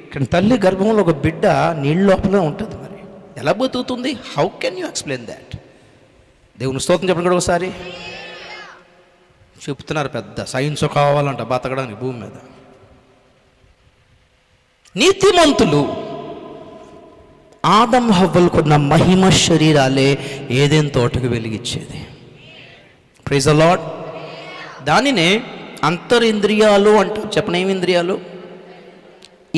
ఇక్కడ తల్లి గర్భంలో ఒక బిడ్డ నీళ్ళ లోపలే ఉంటుంది. మరి ఎలా బతుకుతుంది? How can you explain that? దేవుని స్తోత్రం చెప్పండి కూడా ఒకసారి. చెప్తున్నారు పెద్ద సైన్స్ కావాలంట బతకడానికి భూమి మీద. నీతిమంతులు ఆదము హవ్వలకున్న మహిమ శరీరాలే ఏదైనా తోటకు వెలిగించేది. Praise the lord. దానినే అంతరింద్రియాలు అంటారు. చెప్పండి, ఏమి ఇంద్రియాలు?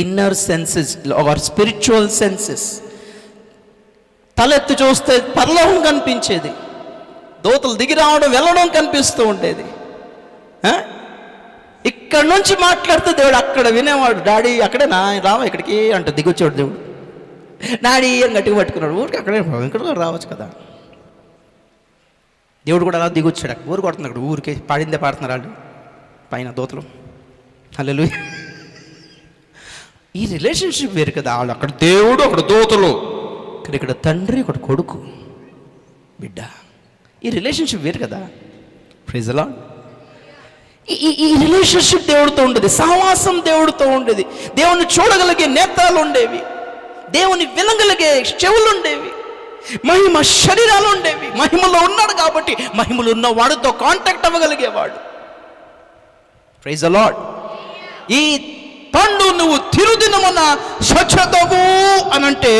Inner senses or spiritual senses. తలెత్తి చూస్తే పరలోకం కనిపించేది, దూతలు దిగి రావడం వెళ్ళడం కనిపిస్తూ ఉండేది. ఇక్కడ నుంచి మాట్లాడితే దేవుడు అక్కడ వినేవాడు. డాడీ అక్కడే నా రావా ఇక్కడికి అంటే దిగొచ్చాడు దేవుడు. డాడీ అని గట్టిగా పట్టుకున్నాడు. ఊరికి అక్కడే ఇక్కడ రావచ్చు కదా. దేవుడు కూడా అలా దిగొచ్చాడు. అక్కడ ఊరు కొడుతుంది. అక్కడ ఊరికి పాడిందే పాడుతున్నారు వాళ్ళు పైన దూతలు. హల్లెలూయా. ఈ రిలేషన్షిప్ వేరు కదా. వాళ్ళు అక్కడ దేవుడు, అక్కడ దూతలు, ఇక్కడ తండ్రి, ఇక్కడ కొడుకు, బిడ్డ. ఈ రిలేషన్షిప్ వేరు కదా. Praise the lord. ఈ రిలేషన్షిప్ దేవుడితో ఉండేది, సహవాసం దేవుడితో ఉండేది. దేవుని చూడగలిగే నేత్రాలు ఉండేవి, దేవుని వినగలిగే చెవులు ఉండేవి, మహిమ శరీరాలు ఉండేవి. మహిమలో ఉన్నాడు కాబట్టి మహిమలో ఉన్న వాడితో కాంటాక్ట్ అవ్వగలిగేవాడు. Praise the lord. ఈ పండు నువ్వు తిరుదినమున స్వచ్ఛతవు అనంటే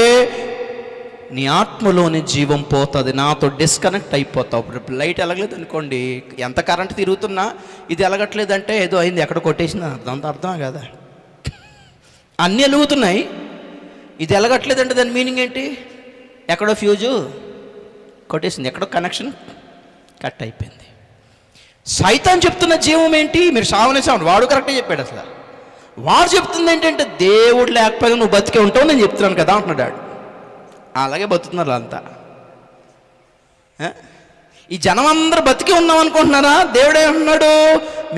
నీ ఆత్మలోని జీవం పోతుంది. నాతో డిస్కనెక్ట్ అయిపోతావు. ఇప్పుడు లైట్ ఎలగలేదు అనుకోండి, ఎంత కరెంట్ తిరుగుతున్నా ఇది ఎలగట్లేదంటే ఏదో అయింది, ఎక్కడ కొట్టేసింది అంత అర్థమే కదా. అన్నీ వెలుగుతున్నాయి, ఇది ఎలగట్లేదంటే దాని మీనింగ్ ఏంటి? ఎక్కడో ఫ్యూజు కొట్టేసింది, ఎక్కడో కనెక్షన్ కట్ అయిపోయింది. సైతాన్ చెప్తున్న జీవం ఏంటి? మీరు సావనే సావను, వాడు కరెక్టే చెప్పాడు. అసలు వాడు చెప్తుంది ఏంటంటే దేవుడు లేకపోయినా నువ్వు బతికే ఉంటావు నేను చెప్తున్నాను కదా అంటున్నాడు. అలాగే బతుకుతున్నారు అంతా. ఈ జనం అందరూ బతికి ఉన్నాం అనుకుంటున్నారా? దేవుడే అంటున్నాడు,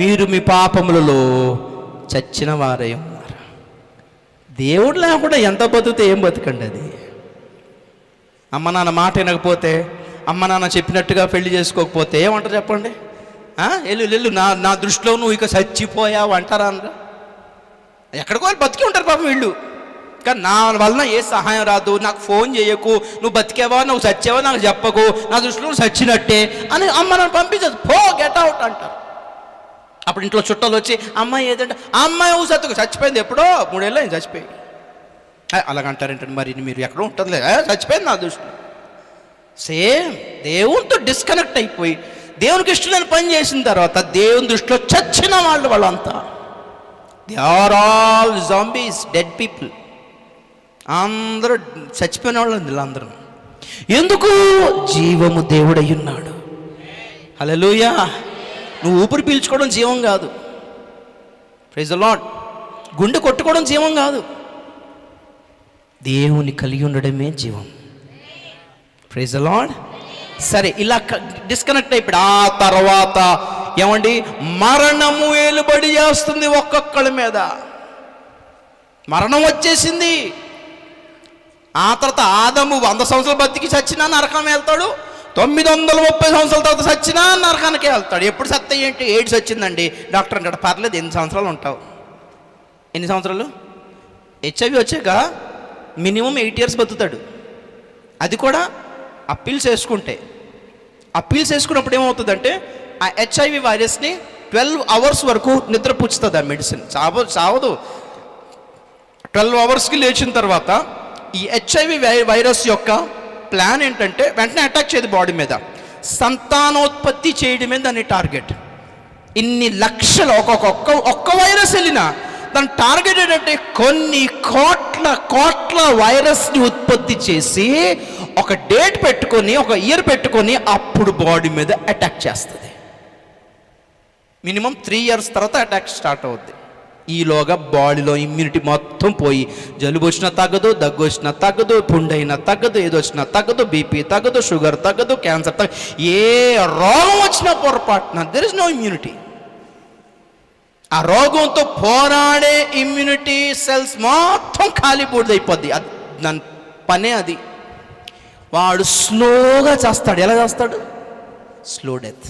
మీరు మీ పాపములలో చచ్చిన వారే ఉన్నారు. దేవుడు లేకుండా ఎంత బతుకుతే ఏం బతుకండి అది. అమ్మ నాన్న మాట వినకపోతే, అమ్మ నాన్న చెప్పినట్టుగా పెళ్లి చేసుకోకపోతే ఏమంటారు చెప్పండి? వెళ్ళు నా దృష్టిలో నువ్వు ఇక చచ్చిపోయావు అంటారా? అనరా? ఎక్కడికో వాళ్ళు బతికి ఉంటారు పాపం వీళ్ళు. కానీ నా వలన ఏ సహాయం రాదు, నాకు ఫోన్ చేయకు, నువ్వు బతికేవా నువ్వు చచ్చావా నాకు చెప్పకు, నా దృష్టిలో నువ్వు చచ్చినట్టే అని అమ్మ నన్ను పంపించదు, పో గెట్ అవుట్ అంటారు. అప్పుడు ఇంట్లో చుట్టాలు వచ్చి అమ్మాయి ఏదంటే, అమ్మాయి ఊసత్తుకు చచ్చిపోయింది ఎప్పుడో 3 ఏళ్ళు ఆయన చచ్చిపోయి. అలాగంటారేంటండి? మరి మీరు ఎక్కడో ఉంటుందిలే, చచ్చిపోయింది నా దృష్టిలో. సేమ్ దేవునితో డిస్కనెక్ట్ అయిపోయి దేవునికి ఇష్టమైన పని చేసిన తర్వాత దేవుని దృష్టిలో చచ్చిన వాళ్ళంతా. They are all zombies, dead people. అందరూ చచ్చిపోయిన వాళ్ళు వీళ్ళందరూ. ఎందుకు? జీవము దేవుడై ఉన్నాడు. హల్లెలూయా. నువ్వు ఊపిరి పీల్చుకోవడం జీవం కాదు. Praise the lord. గుండె కొట్టుకోవడం జీవం కాదు, దేవుని కలిగి ఉండడమే జీవం. Praise the lord. సరే, ఇలా డిస్కనెక్ట్ అయిపోయాడు. ఆ తర్వాత ఏమండి, మరణము ఏలుబడి చేస్తుంది ఒక్కొక్కళ్ళ మీద. మరణం వచ్చేసింది. ఆ తర్వాత ఆదము 100 సంవత్సరాలు బతికి చచ్చినా నరకం వెళ్తాడు, 930 సంవత్సరాల తర్వాత చచ్చినా నరకానికే వెళ్తాడు. ఎప్పుడు సత్త ఏంటి? ఎయిడ్స్ వచ్చిందండి, డాక్టర్ అంటాడు పర్లేదు 8 సంవత్సరాలు ఉంటావు. ఎన్ని సంవత్సరాలు? HIV వచ్చాక మినిమం 8 years బతుకుతాడు. అది కూడా ఆ పిల్స్ వేసుకుంటే. ఆ పిల్స్ వేసుకున్నప్పుడు ఏమవుతుందంటే ఆ HIV వైరస్ని 12 hours వరకు నిద్ర పుచ్చుతుంది ఆ మెడిసిన్. చావదు. 12 hours లేచిన తర్వాత ఈ HIV వైరస్ యొక్క ప్లాన్ ఏంటంటే వెంటనే అటాక్ చేయదు బాడీ మీద, సంతానోత్పత్తి చేయడమే దాని టార్గెట్. ఇన్ని లక్షల ఒక్క వైరస్ వెళ్ళినా దాని టార్గెట్ ఏంటంటే కొన్ని కోట్ల వైరస్ని ఉత్పత్తి చేసి ఒక డేట్ పెట్టుకొని, ఒక ఇయర్ పెట్టుకొని అప్పుడు బాడీ మీద అటాక్ చేస్తుంది. మినిమం 3 years తర్వాత అటాక్ స్టార్ట్ అవుద్ది. ఈలోగా బాడీలో ఇమ్యూనిటీ మొత్తం పోయి జలుబు వచ్చినా తగ్గదు, దగ్గు వచ్చినా తగ్గదు, పుండైనా తగ్గదు, ఏదో వచ్చినా తగ్గదు, బీపీ తగ్గదు, షుగర్ తగ్గదు, క్యాన్సర్ తగ్గదు, ఏ రోగం వచ్చినా పొరపాటున దెర్ ఇస్ నో ఇమ్యూనిటీ. ఆ రోగంతో పోరాడే ఇమ్యూనిటీ సెల్స్ మొత్తం ఖాళీ బూడిదైపోద్ది. అది దాని పనే అది. వాడు స్లోగా చేస్తాడు. ఎలా చేస్తాడు? Slow death.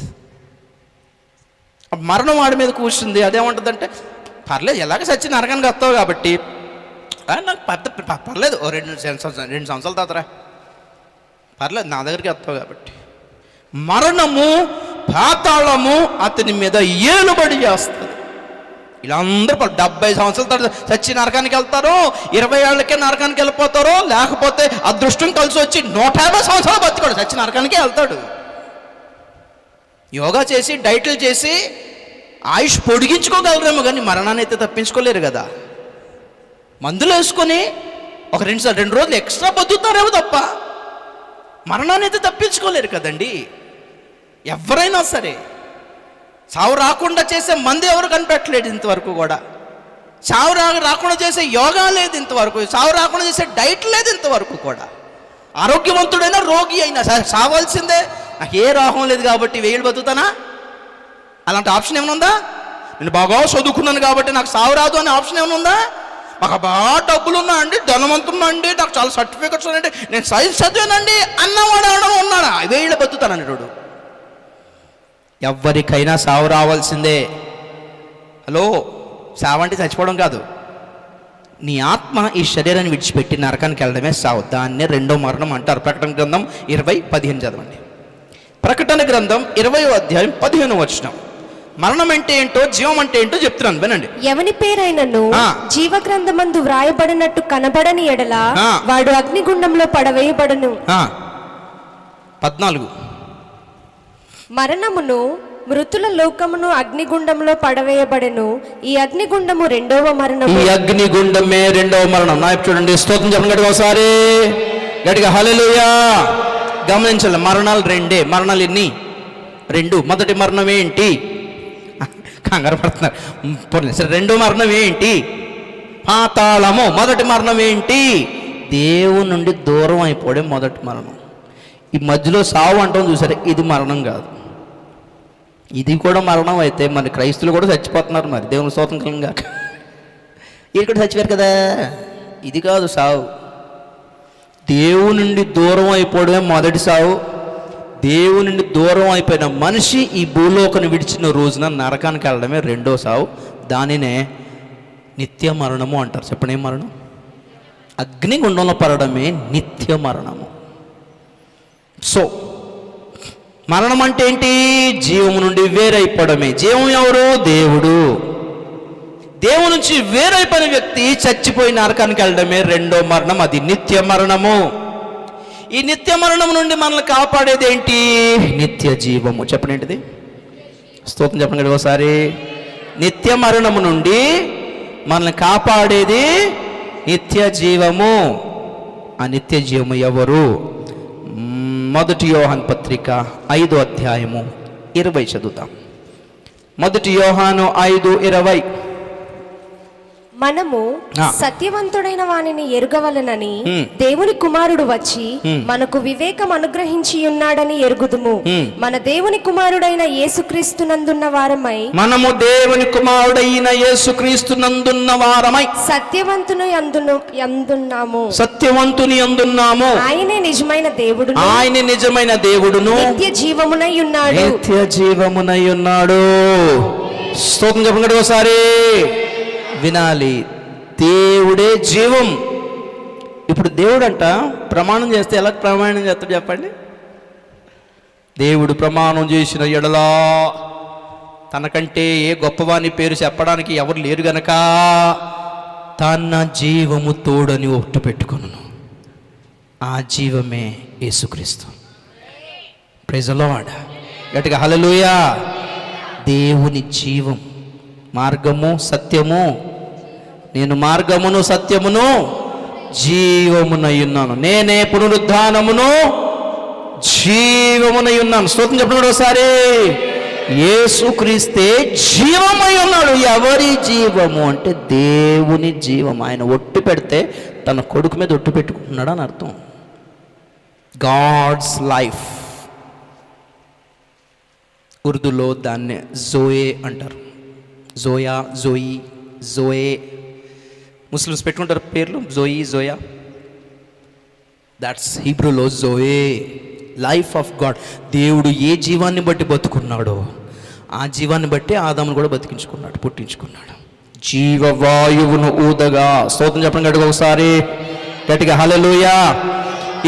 మరణం వాడి మీద కూర్చుంది. అదేమంటుందంటే, పర్లేదు ఎలాగ చచ్చి నరకానికి వస్తావు కాబట్టి నాకు పర్లేదు, 2 సంవత్సరాల తాతరా పర్లేదు, నా దగ్గరికి వస్తావు కాబట్టి. మరణము, పాతాళము అతని మీద ఏలుబడి చేస్తుంది. వీళ్ళందరూ 70 సంవత్సరాల తర్వాత చచ్చి నరకానికి వెళ్తారు, 20 ఏళ్ళకే నరకానికి వెళ్ళిపోతారు, లేకపోతే అదృష్టం కలిసి వచ్చి 150 సంవత్సరాలు బతికాడు, చచ్చి నరకానికే వెళ్తాడు. యోగా చేసి డైట్లు చేసి ఆయుష్ పొడిగించుకోగలరేమో కానీ మరణాన్ని అయితే తప్పించుకోలేరు కదా. మందులు వేసుకొని ఒక 2 రోజులు ఎక్స్ట్రా బతుకుతారేమో తప్ప మరణాన్ని అయితే తప్పించుకోలేరు కదండి. ఎవరైనా సరే చావు రాకుండా చేసే మందు ఎవరు కనిపెట్టలేడు ఇంతవరకు కూడా. చావు రాకుండా చేసే యోగా లేదు ఇంతవరకు. చావు రాకుండా చేసే డైట్ లేదు ఇంతవరకు కూడా. ఆరోగ్యవంతుడైనా రోగి అయినా చావాల్సిందే. నాకు ఏ రోగం లేదు కాబట్టి 1000 బతుకుతానా? అలాంటి ఆప్షన్ ఏమైనా ఉందా? నేను బాగా చదువుకున్నాను కాబట్టి నాకు సావు రాదు అనే ఆప్షన్ ఏమైనా ఉందా? మాకు బాగా డబ్బులు ఉన్నా అండి, ధనవంతున్నా అండి, నాకు చాలా సర్టిఫికెట్స్ ఉన్నాయండి, నేను సైన్స్ చదివానండి అన్నవాడు ఎవడో ఉన్నాడా? 1000 బతుకుతానని రోడ్డు. ఎవరికైనా సావు రావాల్సిందే. హలో, సావు అంటే చచ్చిపోవడం కాదు. నీ ఆత్మ ఈ శరీరాన్ని విడిచిపెట్టి నరకానికి వెళ్ళడమే సావు. దాన్నే 2వ మరణం అంటారు. ప్రకటన గ్రంథం 20:15 చదవండి. ప్రకటన గ్రంథం 20వ అధ్యాయం 15వ వచనం. మరణం అంటే ఏంటో, జీవం అంటే ఏంటో చెప్తున్నాను వినండి. ఎవని పేరైనను జీవ గ్రంథమందు వ్రాయబడినట్టు కనబడని ఎడల వాడు అగ్నిగుండంలో పడవేయబడును. 14. మరణమును, మృతుల లోకమును అగ్నిగుండంలో పడవేయబడెను. ఈ అగ్నిగుండము 2వ మరణం. ఈ అగ్నిగుండమే 2వ మరణం. నా చూడండి, స్తోత్రం చెప్పండి గట్టిగా ఒకసారి, గట్టిగా హల్లెలూయా. గమనించాలి, మరణాలు 2. మరణాలు ఎన్ని? 2. మొదటి మరణం ఏంటి? కంగారు పడుతున్నారు. సరే, 2వ మరణం ఏంటి? పాతాళము. మొదటి మరణం ఏంటి? దేవుని నుండి దూరం అయిపోవడం మొదటి మరణం. ఈ మధ్యలో సావు అంటాం చూసారు, ఇది మరణం కాదు. ఇది కూడా మరణం అయితే మరి క్రైస్తువులు కూడా చచ్చిపోతున్నారు. మరి దేవుని స్తోత్రం కలంగా వీళ్ళు కూడా చచ్చిపోయారు కదా. ఇది కాదు సావు. దేవుని నుండి దూరం అయిపోవడమే మొదటి సావు. దేవుని నుండి దూరం అయిపోయిన మనిషి ఈ భూలోకను విడిచిన రోజున నరకానికి వెళ్ళడమే రెండో సావు. దానినే నిత్య మరణము అంటారు. చెప్పండి, ఏం మరణం? అగ్నిగుండంలో పడడమే నిత్య మరణము. సో మరణం అంటే ఏంటి? జీవము నుండి వేరైపోవడమే. జీవం ఎవరు? దేవుడు. దేవుని నుంచి వేరైపోయిన వ్యక్తి చచ్చిపోయి నరకానికి వెళ్ళడమే రెండో మరణం. అది నిత్య మరణము. ఈ నిత్య మరణం నుండి మనల్ని కాపాడేది ఏంటి? నిత్య జీవము. చెప్పండి, ఏంటిది? స్తోత్రం చెప్పండి కదా ఒకసారి. నిత్య మరణము నుండి మనల్ని కాపాడేది నిత్య జీవము. ఆ నిత్య జీవము ఎవరు? మొదటి యోహాను పత్రిక 5వ అధ్యాయము 20 చదువుతాం. మొదటి యోహాను 5:20. మనము సత్యవంతుడైన వానిని ఎరుగవలనని దేవుని కుమారుడు వచ్చి మనకు వివేకం అనుగ్రహించి ఉన్నాడని ఎరుగుదుము. మన దేవుని కుమారుడైన యేసుక్రీస్తునందున్న వారమై, మనము దేవుని కుమారుడైన యేసుక్రీస్తునందున్న వారమై సత్యవంతుని యందున్నాము. సత్యవంతుని యందున్నాము. ఆయనే నిజమైన దేవుడును, ఆయన నిజమైన దేవుడును, నిత్య జీవమునై ఉన్నాడు. నిత్య జీవమునై ఉన్నాడు. స్తోత్రం చెప్పండి ఒకసారి. వినాలి, దేవుడే జీవం. ఇప్పుడు దేవుడు అంట ప్రమాణం చేస్తే ఎలా ప్రమాణం చేస్తాడు చెప్పండి? దేవుడు ప్రమాణం చేసిన ఎడలా తనకంటే ఏ గొప్పవాని పేరు చెప్పడానికి ఎవరు లేరు గనక తన జీవము తోడని ఒట్టు పెట్టుకొనును. ఆ జీవమే యేసుక్రీస్తు. Praise the lord. గట్టిగా హల్లెలూయా. దేవుని జీవం, మార్గము, సత్యము. నేను మార్గమును సత్యమును జీవమునై ఉన్నాను. నేనే పునరుద్ధానమును జీవమునై ఉన్నాను. స్తోత్రం చెప్పండి ఒకసారి. యేసుక్రీస్తే జీవమై ఉన్నాడు. ఎవరి జీవము అంటే దేవుని జీవం. ఆయన ఒట్టు పెడితే తన కొడుకు మీద ఒట్టు పెట్టుకుంటున్నాడు అని అర్థం. God's life. ఉర్దూలో దాన్ని జోయే అంటారు. జోయా, జోయి, జోయే. ముస్లిమ్స్ పెట్టుకుంటారు పేర్లు, జోయి, జోయా. దాట్స్ హీబ్రూలో జోయే, లైఫ్ ఆఫ్ గాడ్. దేవుడు ఏ జీవాన్ని బట్టి బతుకున్నాడో ఆ జీవాన్ని బట్టి ఆదామును కూడా బతికించుకున్నాడు, పుట్టించుకున్నాడు. జీవవాయువును ఊదగా. స్తోత్రం చెప్పండి గట్టిగా ఒకసారి. గట్టిగా హల్లెలూయా.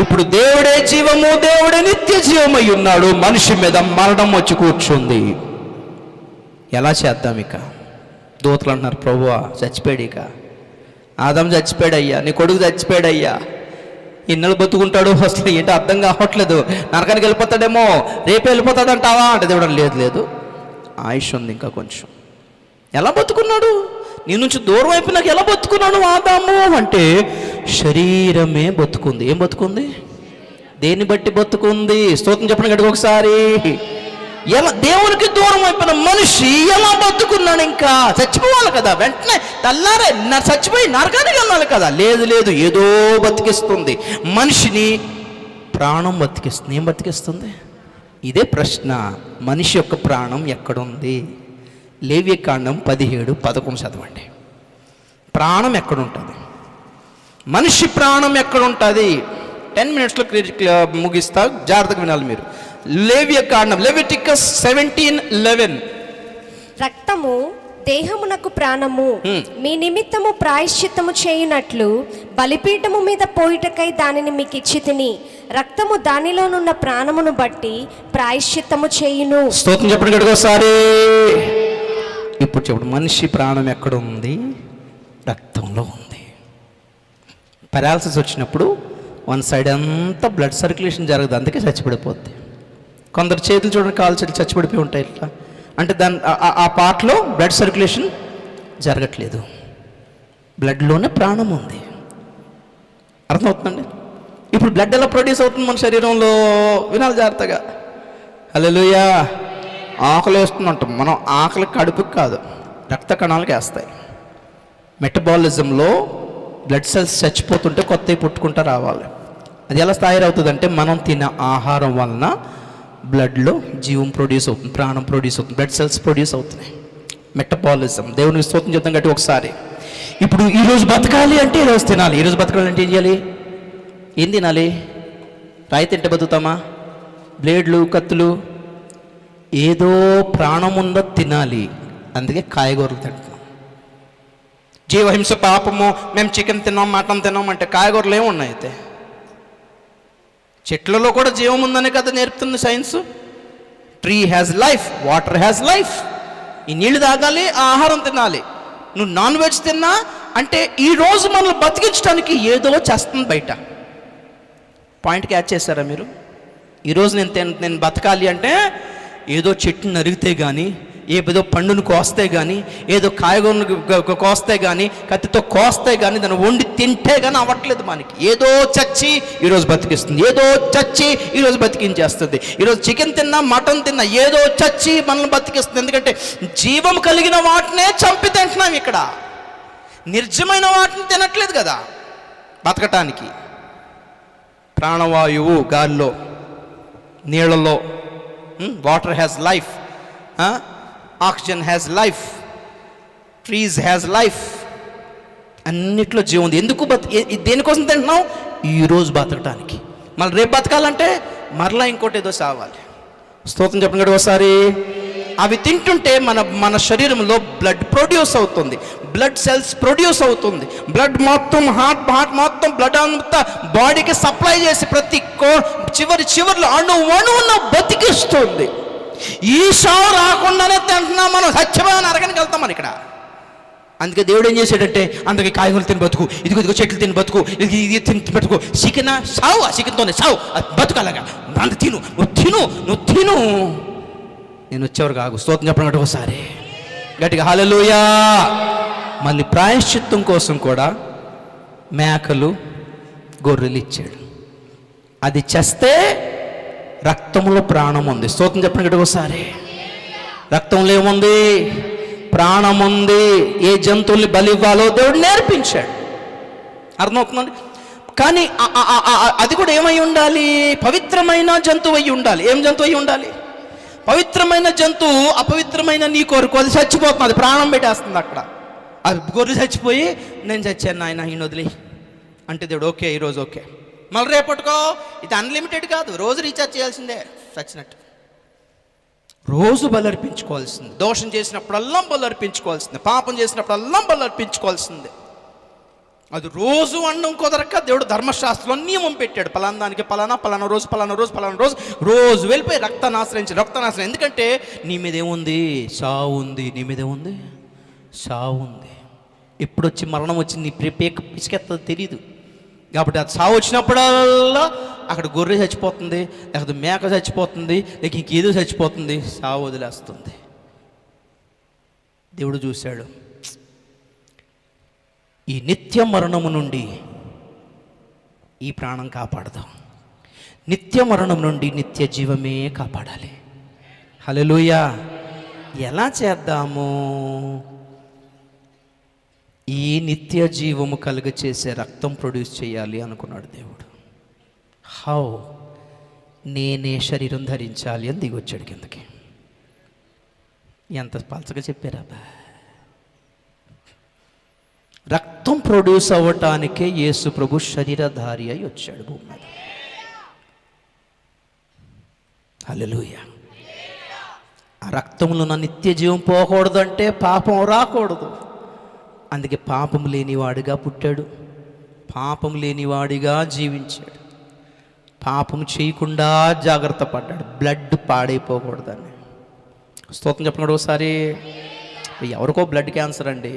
ఇప్పుడు దేవుడే జీవము, దేవుడే నిత్య జీవమై ఉన్నాడు. మనిషి మీద మరణం వచ్చి కూర్చుంది. ఎలా చేద్దాం? ఇక దూతలు అంటున్నారు, ప్రభువా చచ్చిపోయాడు, ఇక ఆదాము చచ్చిపోయాడు అయ్యా, నీ కొడుకు చచ్చిపోయాడు అయ్యా, ఇన్నెలు బతుకుంటాడు, అసలు ఏంటో అర్థం కావట్లేదు, నరకానికి వెళ్ళిపోతాడేమో, రేపు వెళ్ళిపోతాడంటావా అంటే దేవుడు లేదు లేదు, ఆయుష్ ఉంది ఇంకా కొంచెం. ఎలా బతుకున్నాడు? నీ నుంచి దూరం అయిపోయి నాకు ఎలా బతుకున్నాడు ఆదాము అంటే శరీరమే బతుకుంది. ఏం బతుకుంది? దేన్ని బట్టి బతుకుంది? స్తోత్రం చెప్పండి గట్టిగా ఒకసారి. ఎలా దేవునికి దూరం అయిపోయిన మనిషి ఎలా బతుకున్నాడు? ఇంకా చచ్చిపోవాలి కదా, వెంటనే తెల్లారే చచ్చిపోయి నరకానికి వెళ్ళాలి కదా. లేదు లేదు, ఏదో బతికిస్తుంది మనిషిని. ప్రాణం బతికిస్తుంది. ఏం బతికిస్తుంది? ఇదే ప్రశ్న. మనిషి యొక్క ప్రాణం ఎక్కడుంది? లేవ్యకాండం 17:11 చదవండి. ప్రాణం ఎక్కడుంటుంది? మనిషి ప్రాణం ఎక్కడుంటుంది? 10 minutesలో ముగిస్తా, జాగ్రత్తగా వినాలి మీరు. లేవ్యకాండం, లెవిటికస్ 17:11. రక్తము దేహమునకు ప్రాణము, మీ నిమిత్తము ప్రాయశ్చిత్తము చేయునట్లు బలిపీఠము మీద పోయిటకై దానిని మీకు ఇచ్చి తిని, రక్తము దానిలోనున్న ప్రాణమును బట్టి ప్రాయశ్చిత్తము చేయును. స్తోత్రం చెప్పండి గట్టిగా ఒకసారి. ఇప్పుడు చెప్పండి, మనిషి ప్రాణం ఎక్కడ ఉంది? రక్తంలో ఉంది. పెరాలసిస్ వచ్చినప్పుడు వన్ సైడ్ అంతా బ్లడ్ సర్క్యులేషన్ జరగదు, అందుకే చచ్చిపడిపోద్ది. కొందరు చేతులు చూడండి, కాలు చేతులు చచ్చిపడిపోయి ఉంటాయి ఇట్లా, అంటే దాని ఆ పార్ట్లో బ్లడ్ సర్క్యులేషన్ జరగట్లేదు. బ్లడ్లోనే ప్రాణం ఉంది. అర్థమవుతుందండి? ఇప్పుడు బ్లడ్ ఎలా ప్రొడ్యూస్ అవుతుంది మన శరీరంలో? వినాలి జాగ్రత్తగా. హల్లెలూయా. ఆకలి వేస్తుందంటాం మనం, ఆకలి కడుపుకి కాదు, రక్త కణాలకి వేస్తాయి. మెటబాలిజంలో బ్లడ్ సెల్స్ చచ్చిపోతుంటే కొత్తవి పుట్టుకుంటూ రావాలి. అది ఎలా తయారవుతుంది అంటే మనం తిన్న ఆహారం వలన బ్లడ్లో జీవం ప్రొడ్యూస్ అవుతుంది, ప్రాణం ప్రొడ్యూస్ అవుతుంది, బ్లడ్ సెల్స్ ప్రొడ్యూస్ అవుతున్నాయి. మెటబాలిజం. దేవునికి స్తోత్రం చెప్తాం గట్టి ఒకసారి. ఇప్పుడు ఈరోజు బతకాలి అంటే ఈరోజు తినాలి. ఈరోజు బతకాలి అంటే ఏం చేయాలి? ఏం తినాలి? రాయి తింటే బతుకుతామా? బ్లేడ్లు, కత్తులు, ఏదో ప్రాణం ఉందో తినాలి. అందుకే కాయగూరలు తింటున్నాం. జీవహింస పాపము, మేము చికెన్ తిన్నాం, మటన్ తిన్నాం అంటే కాయగూరలు ఏమున్నాయి? అయితే చెట్లలో కూడా జీవం ఉందనే కదా నేర్పుతుంది science. Tree has life, water has life. ఈ నీళ్ళు తాగాలి, ఆ ఆహారం తినాలి. నువ్వు నాన్ వెజ్ తిన్నా అంటే ఈరోజు మనల్ని బతికించడానికి ఏదో చేస్తుంది బయట. పాయింట్ క్యాచ్ చేస్తారా మీరు? ఈరోజు నేను బతకాలి అంటే ఏదో చెట్టుని నరిగితే కానీ, ఏదో పండును కోస్తే కానీ, ఏదో కాయగూరను కోస్తే కానీ, కత్తితో కోస్తే కానీ, దాన్ని వండి తింటే కానీ అవ్వట్లేదు మనకి. ఏదో చచ్చి ఈరోజు బతికిస్తుంది, ఏదో చచ్చి ఈరోజు బతికించేస్తుంది. ఈరోజు చికెన్ తిన్నా, మటన్ తిన్నా, ఏదో చచ్చి మనల్ని బతికిస్తుంది. ఎందుకంటే జీవం కలిగిన వాటినే చంపి తింటున్నాం. ఇక్కడ నిర్జమైన వాటిని తినట్లేదు కదా బతకటానికి. ప్రాణవాయువు గాల్లో, నీళ్ళలో, water has life, oxygen has life, trees has life, అన్నిట్లో జీవం ఉంది. ఎందుకు దేనికోసం తింటున్నాం? ఈరోజు బతకటానికి. మళ్ళీ రేపు బతకాలంటే మరలా ఇంకోటి ఏదో సావాలి. స్తోత్రం చెప్పండి కదా ఒకసారి. అవి తింటుంటే మన శరీరంలో బ్లడ్ ప్రొడ్యూస్ అవుతుంది, బ్లడ్ సెల్స్ ప్రొడ్యూస్ అవుతుంది. బ్లడ్ మొత్తం హార్ట్ మొత్తం బ్లడ్ అంతా బాడీకి సప్లై చేసి ప్రతి చివరిలో అణువున బతికిస్తుంది. ఈ సావు రాకుండానే తింటున్నాం మనం. సత్యమైన నరకానికి వెళ్తాం మనం ఇక్కడ. అందుకే దేవుడు ఏం చేశాడంటే, అందుకే కాయగూరలు తిని బతుకు, ఇదిగో చెట్లు తిని బతుకు, ఇది తిని బతుకు. చికెన్ సావు, ఆ చికెన్తోనే సావు, బతుకలాగా అంత తిను, నువ్వు తిను. నేను వచ్చేవారు కాదు. స్తోత్రం చెప్పడం ఒకసారి గట్టిగా హల్లెలూయా. మళ్ళీ ప్రాయశ్చిత్తం కోసం కూడా మేకలు, గొర్రెలు ఇచ్చాడు. అది చేస్తే రక్తంలో ప్రాణం ఉంది. స్తోత్రం చెప్పండి గట్టిగా ఒకసారి. రక్తంలో ఏముంది? ప్రాణం ఉంది. ఏ జంతువుల్ని బలి ఇవ్వాలో దేవుడు నేర్పించాడు. అర్థమవుతుందండి? కానీ అది కూడా ఏమై ఉండాలి? పవిత్రమైన జంతువు అయి ఉండాలి. ఏం జంతువు అయి ఉండాలి? పవిత్రమైన జంతువు అపవిత్రమైన నీ కొరకు అది చచ్చిపోతుంది, అది ప్రాణం పెట్టేస్తుంది అక్కడ. అది గొర్రె చచ్చిపోయి నేను చచ్చాను నాయన ఈయన వదిలి అంటే దేవుడు ఓకే, ఈరోజు ఓకే, మళ్ళీ రేపట్టుకో. ఇది అన్లిమిటెడ్ కాదు, రోజు రీఛార్జ్ చేయాల్సిందే. చచ్చినట్టు రోజు బలర్పించుకోవాల్సింది. దోషం చేసినప్పుడల్లా బలర్పించుకోవాల్సిందే, పాపం చేసినప్పుడల్లా బలర్పించుకోవాల్సిందే. అది రోజు అండం కుదరక దేవుడు ధర్మశాస్త్రంలో నియమం పెట్టాడు. పలానానికి పలానా రోజు రోజు వెళ్ళిపోయి రక్తాన్ని ఆశ్రయించి. ఎందుకంటే నీ మీద ఏముంది? సావు ఉంది. నీ మీద ఏముంది? సావు ఉంది. ఎప్పుడొచ్చి మరణం వచ్చి నీ పిసికెత్తదో తెలియదు. కాబట్టి అది సావు వచ్చినప్పుడల్లా అక్కడ గొర్రె చచ్చిపోతుంది, లేకపోతే మేక చచ్చిపోతుంది, లేక ఇంకేదో చచ్చిపోతుంది, సావు వదిలేస్తుంది. దేవుడు చూశాడు, ఈ నిత్య మరణము నుండి ఈ ప్రాణం కాపాడదాం, నిత్య మరణం నుండి నిత్య జీవమే కాపాడాలి. హల్లెలూయా. ఎలా చేద్దాము? ఈ నిత్య జీవము కలుగ చేసే రక్తం ప్రొడ్యూస్ చేయాలి అనుకున్నాడు దేవుడు. హౌ? నేనే శరీరం ధరించాలి అని దిగొచ్చాడు కిందకి. ఎంత పలచగా చెప్పారా? రక్తం ప్రొడ్యూస్ అవ్వటానికే యేసు ప్రభు శరీరధారి అయి వచ్చాడు భూమి మీద. హల్లెలూయా. ఆ రక్తంలో నా నిత్య జీవం పోకూడదంటే పాపం రాకూడదు. అందుకే పాపం లేనివాడిగా పుట్టాడు, పాపం లేనివాడిగా జీవించాడు, పాపం చేయకుండా జాగ్రత్త పడ్డాడు, బ్లడ్ పాడైపోకూడదని. స్తోత్రం చెప్పండి ఒకసారి. ఎవరికో బ్లడ్ క్యాన్సర్ అండి,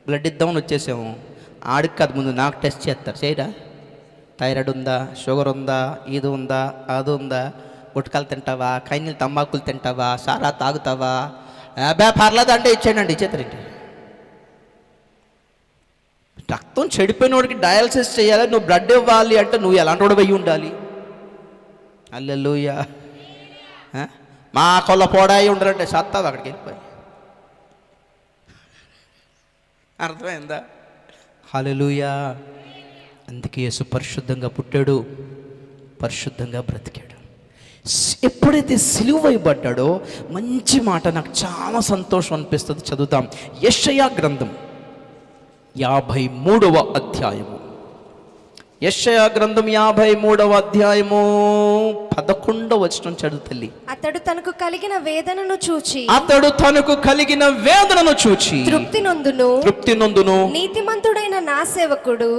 బ్లడ్ ఇద్దామని వచ్చేసాము. ఆడికి కాదు, ముందు నాకు టెస్ట్ చేస్తారు. చేయరా? థైరాయిడ్ ఉందా, షుగర్ ఉందా, ఇది ఉందా, అది ఉందా, గుట్కాలు తింటావా, కైనీళ్ళు తంబాకులు తింటావా, సారా తాగుతావా? పర్లేదు అంటే ఇచ్చేయండి, ఇచ్చేతారండి. రక్తం చెడిపోయినోడికి డయాలసిస్ చేయాలి, నువ్వు బ్లడ్ ఇవ్వాలి అంటే నువ్వు ఎలాంటి వాడు అయ్యి ఉండాలి? హల్లెలూయా. మా కొల్ల పోడాయి ఉండరంటే సత్తావు అక్కడికి వెళ్ళిపోయి. అర్థమైందా? హల్లెలూయా. అందుకే యేసు పరిశుద్ధంగా పుట్టాడు, పరిశుద్ధంగా బ్రతికాడు. ఎప్పుడైతే సిలువ వేయబడ్డాడో మంచి మాట నాకు చాలా సంతోషం అనిపిస్తుంది. చదువుతాం. యెషయా గ్రంథం 53వ అధ్యాయము. యెషయా గ్రంథం 53వ అధ్యాయము 11వ వచనం చదువు తల్లి. అతడు తనకు కలిగిన వేదనను చూచి తృప్తి నొందును. నీతిమంతుడైన నా సేవకుడు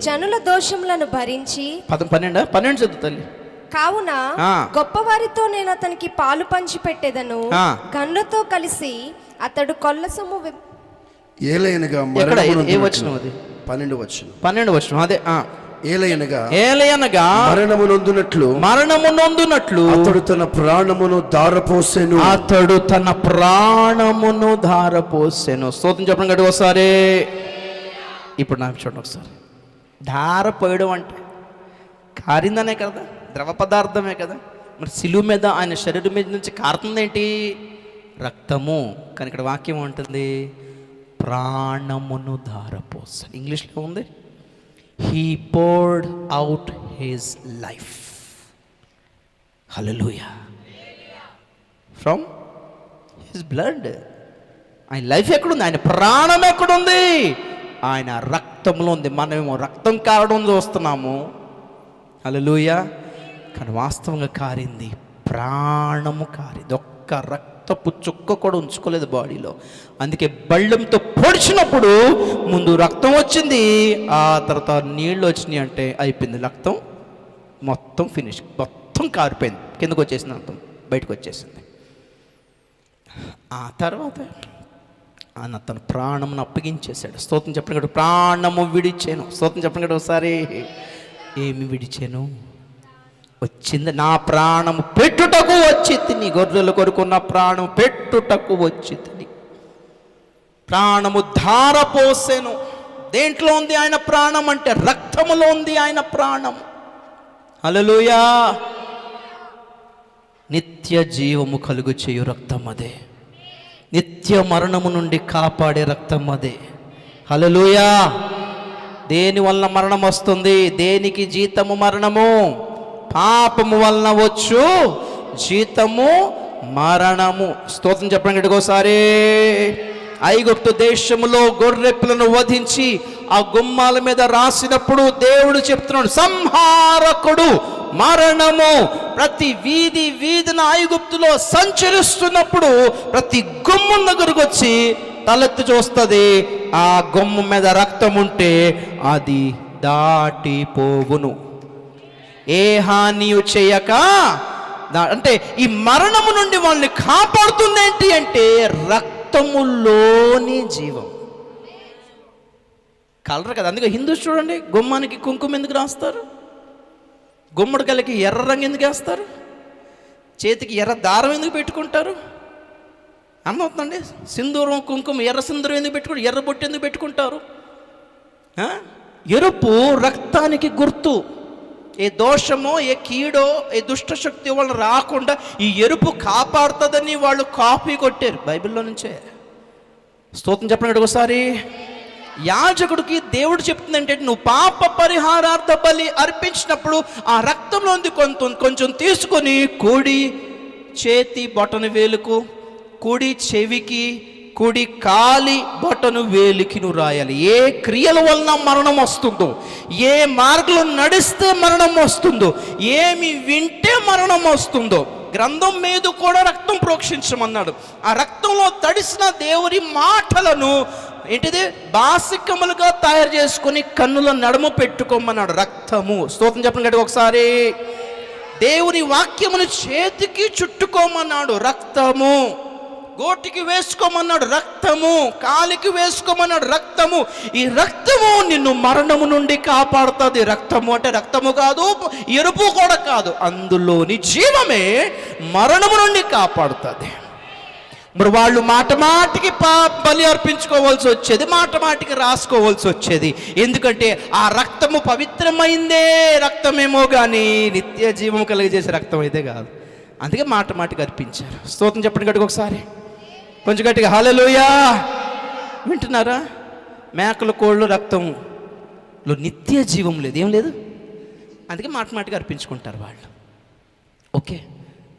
జనుల దోషములను భరించి 12 చదువు తల్లి. కావున గొప్పవారితో నేను అతనికి పాలు పంచి పెట్టేదను. గనులతో కలిసి అతడు కొల్ల సొమ్ము ఏలయనగా ఏ వచనం అది? 12 వచనం. అదే ఏలయనగా మరణము నొందునట్లు అతడు తన ప్రాణమును ధారపోసెను. స్తోత్రం చెప్పండి గడి ఒకసారి. ఇప్పుడు నాకు చూడండి ఒకసారి. ధార పోయడం అంటే కారిందనే కదా, ద్రవ పదార్థమే కదా. మరి సిలువ మీద ఆయన శరీరం మీద నుంచి కారుతుందేంటి? రక్తము. కానీ ఇక్కడ వాక్యం ఉంటుంది, ప్రాణమును ధారపోసాను. ఇంగ్లీష్లో ఉంది, he poured out his life. Hallelujah. From his blood. ఆయన లైఫ్ ఎక్కడుంది? ఆయన ప్రాణం ఎక్కడుంది? ఆయన రక్తంలో ఉంది. మనమేమో రక్తం కారడం చూస్తున్నాము. హల్లెలూయా. కానీ వాస్తవంగా కారింది ప్రాణము కారింది. ఒక్క రక్తపు చుక్క కూడా ఉంచుకోలేదు బాడీలో. అందుకే బళ్ళెంతో పొడిచినప్పుడు ముందు రక్తం వచ్చింది, ఆ తర్వాత నీళ్ళు వచ్చినాయి అంటే అయిపోయింది. రక్తం మొత్తం ఫినిష్, మొత్తం కారిపోయింది, కిందకు వచ్చేసింది, రక్తం బయటకు వచ్చేసింది. ఆ తర్వాత ఆయన తన ప్రాణమును అప్పగించేశాడు. స్తోత్రం చెప్పండి కదా. ప్రాణము విడిచాను. స్తోత్రం చెప్పండి కదా ఒకసారి. ఏమి విడిచాను? వచ్చింది. నా ప్రాణము పెట్టుటకు వచ్చి తిని, గొర్రెల కొరకు నా ప్రాణం పెట్టుటకు వచ్చి తిని, ప్రాణము ధారపోసెను. దేంట్లో ఉంది ఆయన ప్రాణం అంటే? రక్తములో ఉంది ఆయన ప్రాణం. హల్లెలూయా. నిత్య జీవము కలుగు చేయు రక్తం అదే. నిత్య మరణము నుండి కాపాడే రక్తం అదే. హల్లెలూయా. దేని వలన మరణం వస్తుంది? దేనికి జీతము మరణము? పాపము వలన వచ్చు జీతము మరణము. స్తోత్రం చెప్పండి ఒకసారి. ఐగుప్తు దేశములో గొర్రెపిల్లను వధించి ఆ గుమ్మాల మీద రాసినప్పుడు దేవుడు చెప్తున్నాడు, సంహారకుడు మరణము ప్రతి వీధిన ఐగుప్తులో సంచరిస్తున్నప్పుడు ప్రతి గుమ్మం దగ్గరకు వచ్చి తలెత్తి చూస్తుంది. ఆ గుమ్మం మీద రక్తం ఉంటే అది దాటిపోవును, ఏ హానియు చేయక. అంటే ఈ మరణము నుండి వాళ్ళని కాపాడుతుంది ఏంటి అంటే? రక్తములోని జీవం. కలర్ కదా. అందుకే హిందూస్ చూడండి, గుమ్మానికి కుంకుమ ఎందుకు రాస్తారు? గుమ్మడికాయలకి ఎర్ర రంగు ఎందుకు వేస్తారు? చేతికి ఎర్ర దారం ఎందుకు పెట్టుకుంటారు? అర్థమవుతుందండి? సింధూరం, కుంకుమ, ఎర్ర సింధూరం ఎందుకు పెట్టుకుంటారు? ఎర్ర బొట్టు ఎందుకు పెట్టుకుంటారు? ఎరుపు రక్తానికి గుర్తు. ఏ దోషమో, ఏ కీడో, ఏ దుష్టశక్తి వాళ్ళు రాకుండా ఈ ఎరుపు కాపాడుతుందని వాళ్ళు కాపీ కొట్టారు బైబిల్లో నుంచే. స్తోత్రం చెప్పండి ఒకసారి. యాజకుడికి దేవుడు చెప్తుందంటే, నువ్వు పాప పరిహారార్థ బలి అర్పించినప్పుడు ఆ రక్తంలో కొంచెం తీసుకొని కుడి చేతి బొటన వేలుకు, కుడి చెవికి, కుడి కాలి బొటను వేలికి నువ్వు రాయాలి. ఏ క్రియల వలన మరణం వస్తుందో, ఏ మార్గంలో నడిస్తే మరణం వస్తుందో, ఏమి వింటే మరణం వస్తుందో, గ్రంథం మీద కూడా రక్తం ప్రోక్షించమన్నాడు. ఆ రక్తంలో తడిసిన దేవుని మాటలను ఏంటిది బాసికములుగా తయారు చేసుకుని కన్నుల నడుము పెట్టుకోమన్నాడు. రక్తము. స్తోత్రం చెప్పండి గట్టిగా ఒకసారి. దేవుని వాక్యమును చేతికి చుట్టుకోమన్నాడు. రక్తము. గోటికి వేసుకోమన్నాడు. రక్తము. కాలికి వేసుకోమన్నాడు. రక్తము. ఈ రక్తము నిన్ను మరణము నుండి కాపాడుతుంది. రక్తము అంటే రక్తము కాదు, ఎరుపు కూడా కాదు, అందులోని జీవమే మరణము నుండి కాపాడుతుంది. మరి వాళ్ళు మాటికి బలి అర్పించుకోవాల్సి వచ్చేది, మాటికి రాసుకోవాల్సి వచ్చేది. ఎందుకంటే ఆ రక్తము పవిత్రమైందే రక్తమేమో కానీ నిత్య జీవం కలిగజేసే రక్తం అయితే కాదు. అందుకే మాటికి అర్పించారు. స్తోత్రం చెప్పండి గట్టిగా ఒకసారి, కొంచెం గట్టిగా. హల్లెలూయా. వింటున్నారా? మేకల కోళ్ళు రక్తంలో నిత్య జీవం లేదు, ఏం లేదు. అందుకే మాటికి అర్పించుకుంటారు వాళ్ళు. ఓకే,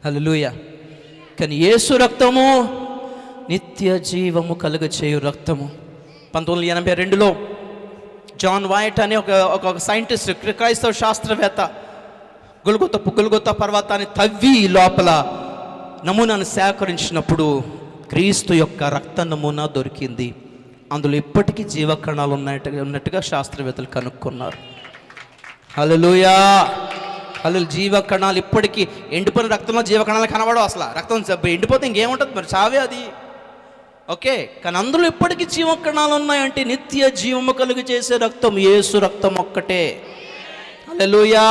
హల్లెలూయా. కానీ యేసు రక్తము నిత్య జీవము కలుగ చేయు రక్తము. 1982లో జాన్ వైట్ అనే ఒక సైంటిస్ట్, క్రైస్తవ శాస్త్రవేత్త గొల్గొతా పర్వతాన్ని తవ్వి లోపల నమూనాను సేకరించినప్పుడు క్రీస్తు యొక్క రక్త నమూనా దొరికింది. అందులో ఇప్పటికీ జీవకణాలు ఉన్నట్టుగా శాస్త్రవేత్తలు కనుక్కున్నారు. హల్లెలూయా. జీవకణాలు ఇప్పటికీ, ఎండిపోయిన రక్తంలో జీవకణాలు కనబడవు. అసలు రక్తం ఎండిపోతే ఇంకేముంటుంది మరి, చావే అది. ఓకే, కానీ అందులో ఇప్పటికీ జీవకణాలు ఉన్నాయంటే నిత్య జీవము కలుగు చేసే రక్తం యేసు రక్తం ఒక్కటే. హల్లెలూయా.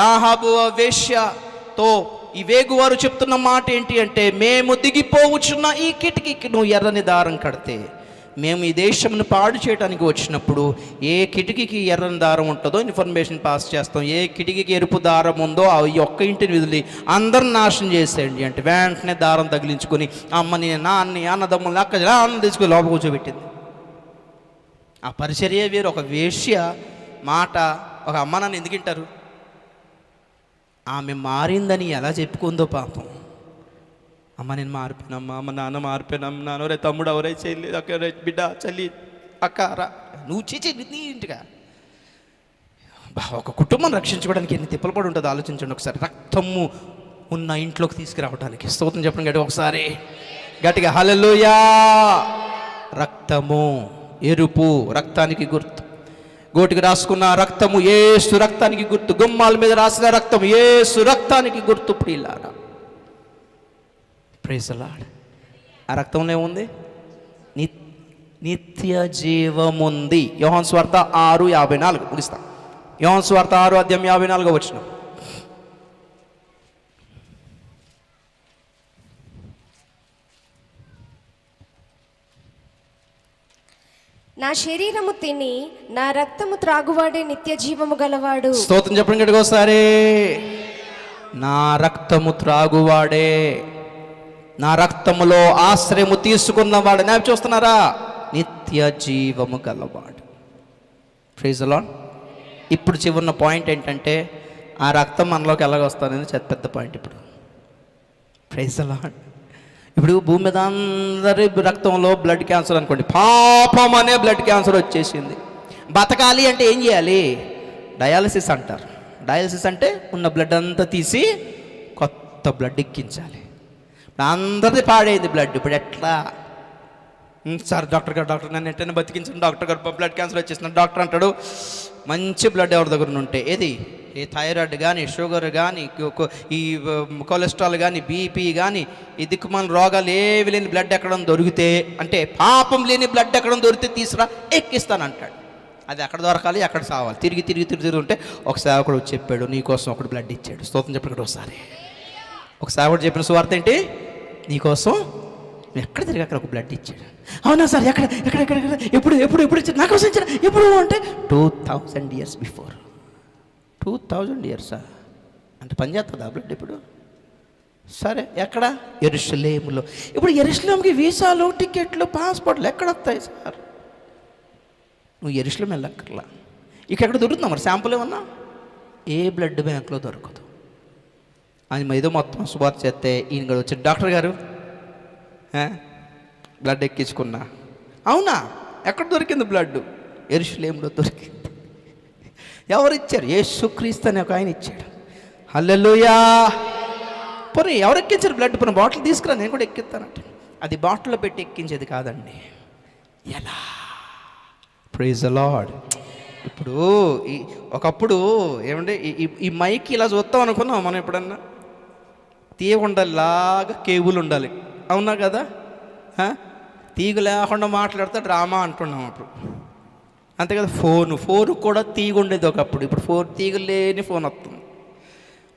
రాహాబు వేశ్యతో ఈ వేగువారు చెప్తున్న మాట ఏంటి అంటే, మేము దిగిపోవచ్చున్న ఈ కిటికీకి నువ్వు ఎర్రని దారం కడితే, మేము ఈ దేశంను పాడు చేయడానికి వచ్చినప్పుడు ఏ కిటికీకి ఎర్రని దారం ఉంటుందో ఇన్ఫర్మేషన్ పాస్ చేస్తాం. ఏ కిటికీకి ఎరుపు దారం ఉందో ఈ ఒక్క ఇంటిని వదిలి అందరిని నాశనం చేసేయండి అంటే వెంటనే దారం తగిలించుకొని అమ్మని, నాన్ని, అన్నదమ్ముని, అక్క అన్న తీసుకుని లోపల కూర్చోబెట్టింది. ఆ పరిచర్య వేరు. ఒక వేశ్య మాట ఒక అమ్మ నాన్న ఎందుకు వింటారు? ఆమె మారిందని ఎలా చెప్పుకుందో పాపం. అమ్మ నేను మారిపోయినమ్మా, అమ్మ నాన్న మారిపోయినమ్మ, నాన్న రే తమ్ముడు ఎవరై చేయలేదు, అక్క రే బిడ్డ చల్లి అక్క రా నువ్వు చీచి నీ ఇంటిగా. ఒక కుటుంబం రక్షించుకోవడానికి ఎన్ని తిప్పలు పడి ఉంటుందో ఆలోచించండి ఒకసారి. రక్తము ఉన్న ఇంట్లోకి తీసుకురావడానికి. స్తోత్రం చెప్పండి గట్టిగా ఒకసారి, గట్టిగా హల్లెలూయా. రక్తము, ఎరుపు రక్తానికి గుర్తు. గోటికి రాసుకున్న రక్తము యేసు రక్తానికి గుర్తు. గుమ్మాల మీద రాసిన రక్తం యేసు రక్తానికి గుర్తు. ప్రియులారా, ప్రైజ్ ది లార్డ్. ఆ రక్తంలో ఏముంది? నిత్య జీవముంది. యోహాను సువార్త 6:54 ముగిస్తాం. యోహాను సువార్త 6:54 నా శరీరము తిని నా రక్తము త్రాగువాడే నిత్య జీవము గలవాడు. స్తోత్రం చెప్పండి గట్టిగా ఒకసారి. నా రక్తము త్రాగువాడే, నా రక్తములో ఆశ్రయము తీసుకున్నవాడు, నేను చూస్తున్నారా, నిత్య జీవము గలవాడు. Praise the lord. ఇప్పుడు చివరిన పాయింట్ ఏంటంటే, ఆ రక్తం మనలోకి ఎలాగ వస్తుందని పెద్ద పాయింట్ ఇప్పుడు. Praise the lord. ఇప్పుడు భూమి మీద అందరి రక్తంలో బ్లడ్ క్యాన్సర్ అనుకోండి, పాపం అనే బ్లడ్ క్యాన్సర్ వచ్చేసింది. బతకాలి అంటే ఏం చేయాలి? డయాలసిస్ అంటారు. డయాలసిస్ అంటే ఉన్న బ్లడ్ అంతా తీసి కొత్త బ్లడ్ ఎక్కించాలి. అందరిది పాడైంది బ్లడ్. ఇప్పుడు ఎట్లా? సార్ డాక్టర్ గారు నన్ను ఎట్టైనా బతికించండి డాక్టర్ గారు, బ్లడ్ క్యాన్సర్ వచ్చేసిన. డాక్టర్ అంటాడు, మంచి బ్లడ్ ఎవరి దగ్గర ఉంటే, ఏది ఈ థైరాయిడ్ కానీ, షుగర్ కానీ, ఈ కొలెస్ట్రాల్ కానీ, బీపీ కానీ, ఈ దిక్కుమాల రోగాలు ఏవి లేని బ్లడ్ ఎక్కడ దొరికితే, అంటే పాపం లేని బ్లడ్ ఎక్కడ దొరికితే తీసురా ఎక్కిస్తానంటాడు. అది ఎక్కడ దొరకాలి, ఎక్కడ సావాలి. తిరిగి ఉంటే ఒక సేవకుడు చెప్పాడు, నీకోసం ఒకడు బ్లడ్ ఇచ్చాడు. స్తోత్రం చెప్పాడు ఒకసారి. ఒక సేవకుడు చెప్పిన సువార్త ఏంటి? నీకోసం ఎక్కడ తిరిగి అక్కడ ఒక బ్లడ్ ఇచ్చాడు. అవునా సార్, ఎక్కడ ఎప్పుడు ఇచ్చాడు? నా కోసం ఇచ్చాడు. ఎప్పుడు అంటే 2000 years బిఫోర్. 2000 years అంటే పని చేస్తుందా బ్లడ్ ఇప్పుడు? సరే, ఎక్కడ? యెరూషలేములో. ఇప్పుడు యెరూషలేంకి వీసాలు, టికెట్లు, పాస్పోర్ట్లు ఎక్కడ వస్తాయి సార్? నువ్వు యెరూషలేం వెళ్ళక్కర్లా. ఎక్కడ దొరుకుతుందా మరి శాంపుల్ ఏమన్నా? ఏ బ్లడ్ బ్యాంక్లో దొరకదు. అని ఏదో మొత్తం సువార్త చేస్తే ఈయన కూడా వచ్చి, డాక్టర్ గారు బ్లడ్ ఎక్కించుకున్నా. అవునా, ఎక్కడ దొరికింది బ్లడ్? యెరూషలేంలో దొరికింది. ఎవరు ఇచ్చారు? యేసుక్రీస్తు అనే ఒక ఆయన ఇచ్చాడు. హల్లెలూయా. పోనీ ఎవరు ఎక్కించారు బ్లడ్? పోనీ బాటిల్ తీసుకురా, నేను కూడా ఎక్కిస్తానంటే. అది బాటిల్లో పెట్టి ఎక్కించేది కాదండి. ఎలా? Praise the lord. ఇప్పుడు ఒకప్పుడు ఏమంటే ఈ మైక్ ఇలా చూస్తాం అనుకున్నాం మనం. ఎప్పుడన్నా తీగ ఉండాలిలాగా కేబుల్ ఉండాలి, అవునా కదా? తీగ లేకుండా మాట్లాడితే డ్రామా అంటున్నాం అప్పుడు, అంతే కదా? ఫోన్ కూడా తీగ ఉండేది ఒకప్పుడు. ఇప్పుడు తీగ లేని ఫోన్ వస్తుంది.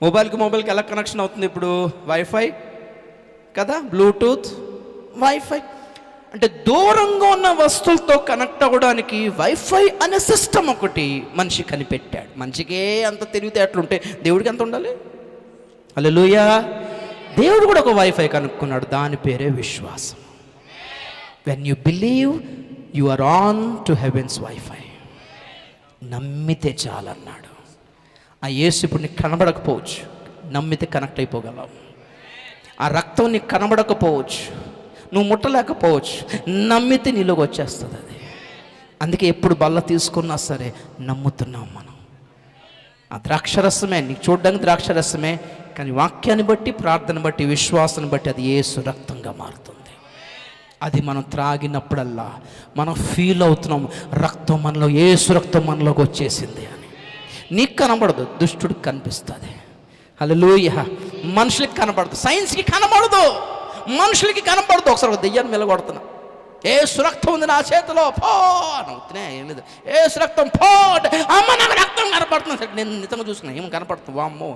మొబైల్కి ఎలా కనెక్షన్ అవుతుంది ఇప్పుడు? వైఫై కదా, బ్లూటూత్, వైఫై. అంటే దూరంగా ఉన్న వస్తువులతో కనెక్ట్ అవ్వడానికి వైఫై అనే సిస్టమ్ ఒకటి మనిషి కనిపెట్టాడు. మనిషికే అంత తెలివితేటలుంటే దేవుడికి ఎంత ఉండాలి? హల్లెలూయా. దేవుడు కూడా ఒక వైఫై కనుక్కున్నాడు, దాని పేరే విశ్వాసం. When you believe you are on to heaven's wifi. నమ్మితే చాలన్నాడు. ఆ యేసు ఇప్పుడు నీకు కనబడకపోవచ్చు, నమ్మితే కనెక్ట్ అయిపోగలవు. ఆ రక్తం నీకు కనబడకపోవచ్చు, నువ్వు ముట్టలేకపోవచ్చు, నమ్మితే నీలోకి వచ్చేస్తుంది అది. అందుకే ఎప్పుడు బల్ల తీసుకున్నా సరే నమ్ముతున్నాం మనం. ఆ ద్రాక్షరసమే, నీకు చూడడానికి ద్రాక్షరసమే, కానీ వాక్యాన్ని బట్టి, ప్రార్థన బట్టి, విశ్వాసాన్ని బట్టి అది యేసు రక్తంగా మారుతుంది. అది మనం త్రాగినప్పుడల్లా మనం ఫీల్ అవుతున్నాం, రక్తం మనలో, యేసు రక్తం మనలోకి వచ్చేసింది అని. నీకు కనబడదు, దుష్టుడికి కనిపిస్తుంది. హల్లెలూయా. మనుషులకి కనబడదు, సైన్స్కి కనబడదు, మనుషులకి కనబడదు. ఒకసారి ఒక దెయ్యాన్ని వెలగొడుతున్నా, యేసు రక్తం ఉంది నా చేతిలో, పో అవుతున్నాయి, ఏం లేదు, యేసు రక్తం పో అంటే, అమ్మ నాకు రక్తం కనపడుతుంది. సరే నేను నిజంగా చూసుకున్నా, ఏమో కనపడుతుంది, వామ్మో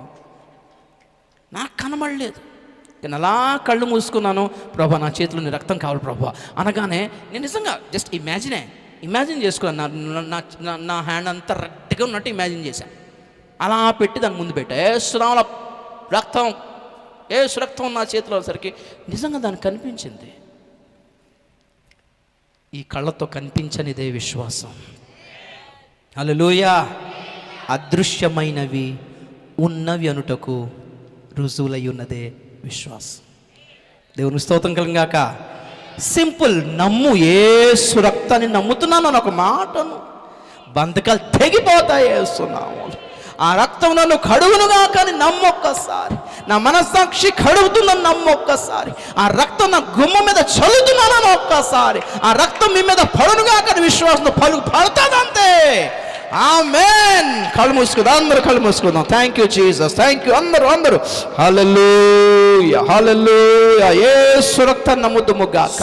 నాకు కనబడలేదు. నేను అలా కళ్ళు మూసుకున్నాను, ప్రభా నా చేతిలో నీ రక్తం కావాలి ప్రభా అనగానే నేను నిజంగా జస్ట్ ఇమాజిన్ చేసుకున్నాను. నా హ్యాండ్ అంతా రెడ్గా ఉన్నట్టు ఇమాజిన్ చేశాను. అలా పెట్టి దాని ముందు పెట్టా, ఏసునామములో రక్తం, యేసు రక్తం నా చేతిలో సరికి నిజంగా దానికి కనిపించింది. ఈ కళ్ళతో కనిపించనిదే విశ్వాసం. హల్లెలూయా. అదృశ్యమైనవి ఉన్నవి అనుటకు రుజువులై ఉన్నదే విశ్వాసం. దేవుని స్తోత్రం కలుగాక. సింపుల్, నమ్ము, యేసు రక్తాన్ని నమ్ముతున్నాను అని ఒక మాటను, బంధకాలు తెగిపోతాయి యేసునామములో. ఆ రక్తం నన్ను కడుగునుగా కానీ నమ్మొక్కసారి, నా మనస్సాక్షి కడుగుతుందని నమ్మొక్కసారి, ఆ రక్తం నా గుమ్మ మీద చల్లుతున్నానని ఒక్కసారి, ఆ రక్తం మీ మీద పడునుగా కానీ విశ్వాసంతో పడుతుందంతే. ఆమేన్. కళ్ళు మూసుకుందాం, అందరూ కళ్ళు మూసుకుందాం. Thank you Jesus, thank you. అందరూ హల్లెలూయా, హల్లెలూయా. యేసు రక్తాన్ని నమ్ముదుము గాక.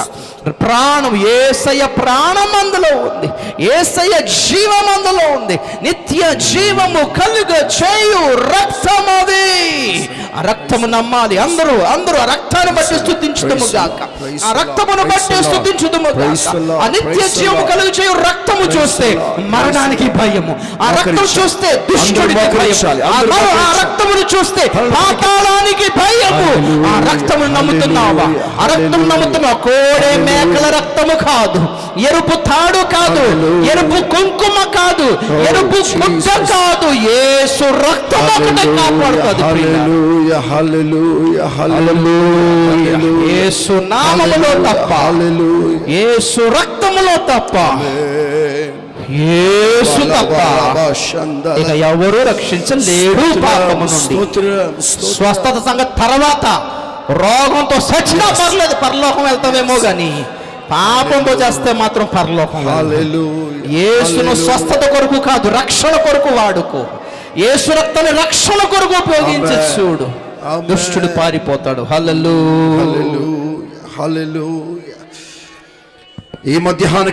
ప్రాణం, యేసయ్య ప్రాణం అందులో ఉంది, యేసయ్య జీవం అందులో ఉంది, నిత్య జీవము కలుగ చేయు రక్తం అది. ఆ రక్తము నమ్మాలి. అందరూ ఆ రక్తాన్ని బట్టి స్తుతించుదుము గాక, ఆ రక్తమును బట్టి స్తుతించుదుము గాక. ఆ నిత్య జీవము కలుగ చేయు రక్తము చూస్తే మరణానికి భయము, ఆ రక్తం చూస్తే దుష్టుడికి భయం, ఆ రక్తమును చూస్తే పాతాళానికి భయము. ఆ రక్తమును నమ్ముతున్నావా? ఆ రక్తం నమ్ముతున్నావా? కోడే మేకల రక్తము కాదు, ఎరుపు తాడు కాదు, ఎరుపు కుంకుమ కాదు, ఎరుపు గుడ్డ కాదు, యేసు రక్తం ఒకటే కాపాడుతుంది. యేసు నామములో తప్ప, యేసు రక్తములో తప్ప, యేసు తప్ప ఇక ఎవరు రక్షించలేడు పాపము నుండి. స్వస్థత సంగతి తర్వాత, రోగంతో సచ్చినా పర్లేదు, పరలోకం వెళ్తావేమో కానీ పాపంతో చేస్తే మాత్రం పరలోకం. యేసును స్వస్థత కొరకు కాదు, రక్షణ కొరకు వాడుకో. యేసు రక్తాన్ని రక్షణ కొరకు ఉపయోగించి చూడు, దుష్టుడు పారిపోతాడు. హల్లెలూయా. ఈ మధ్యాహ్న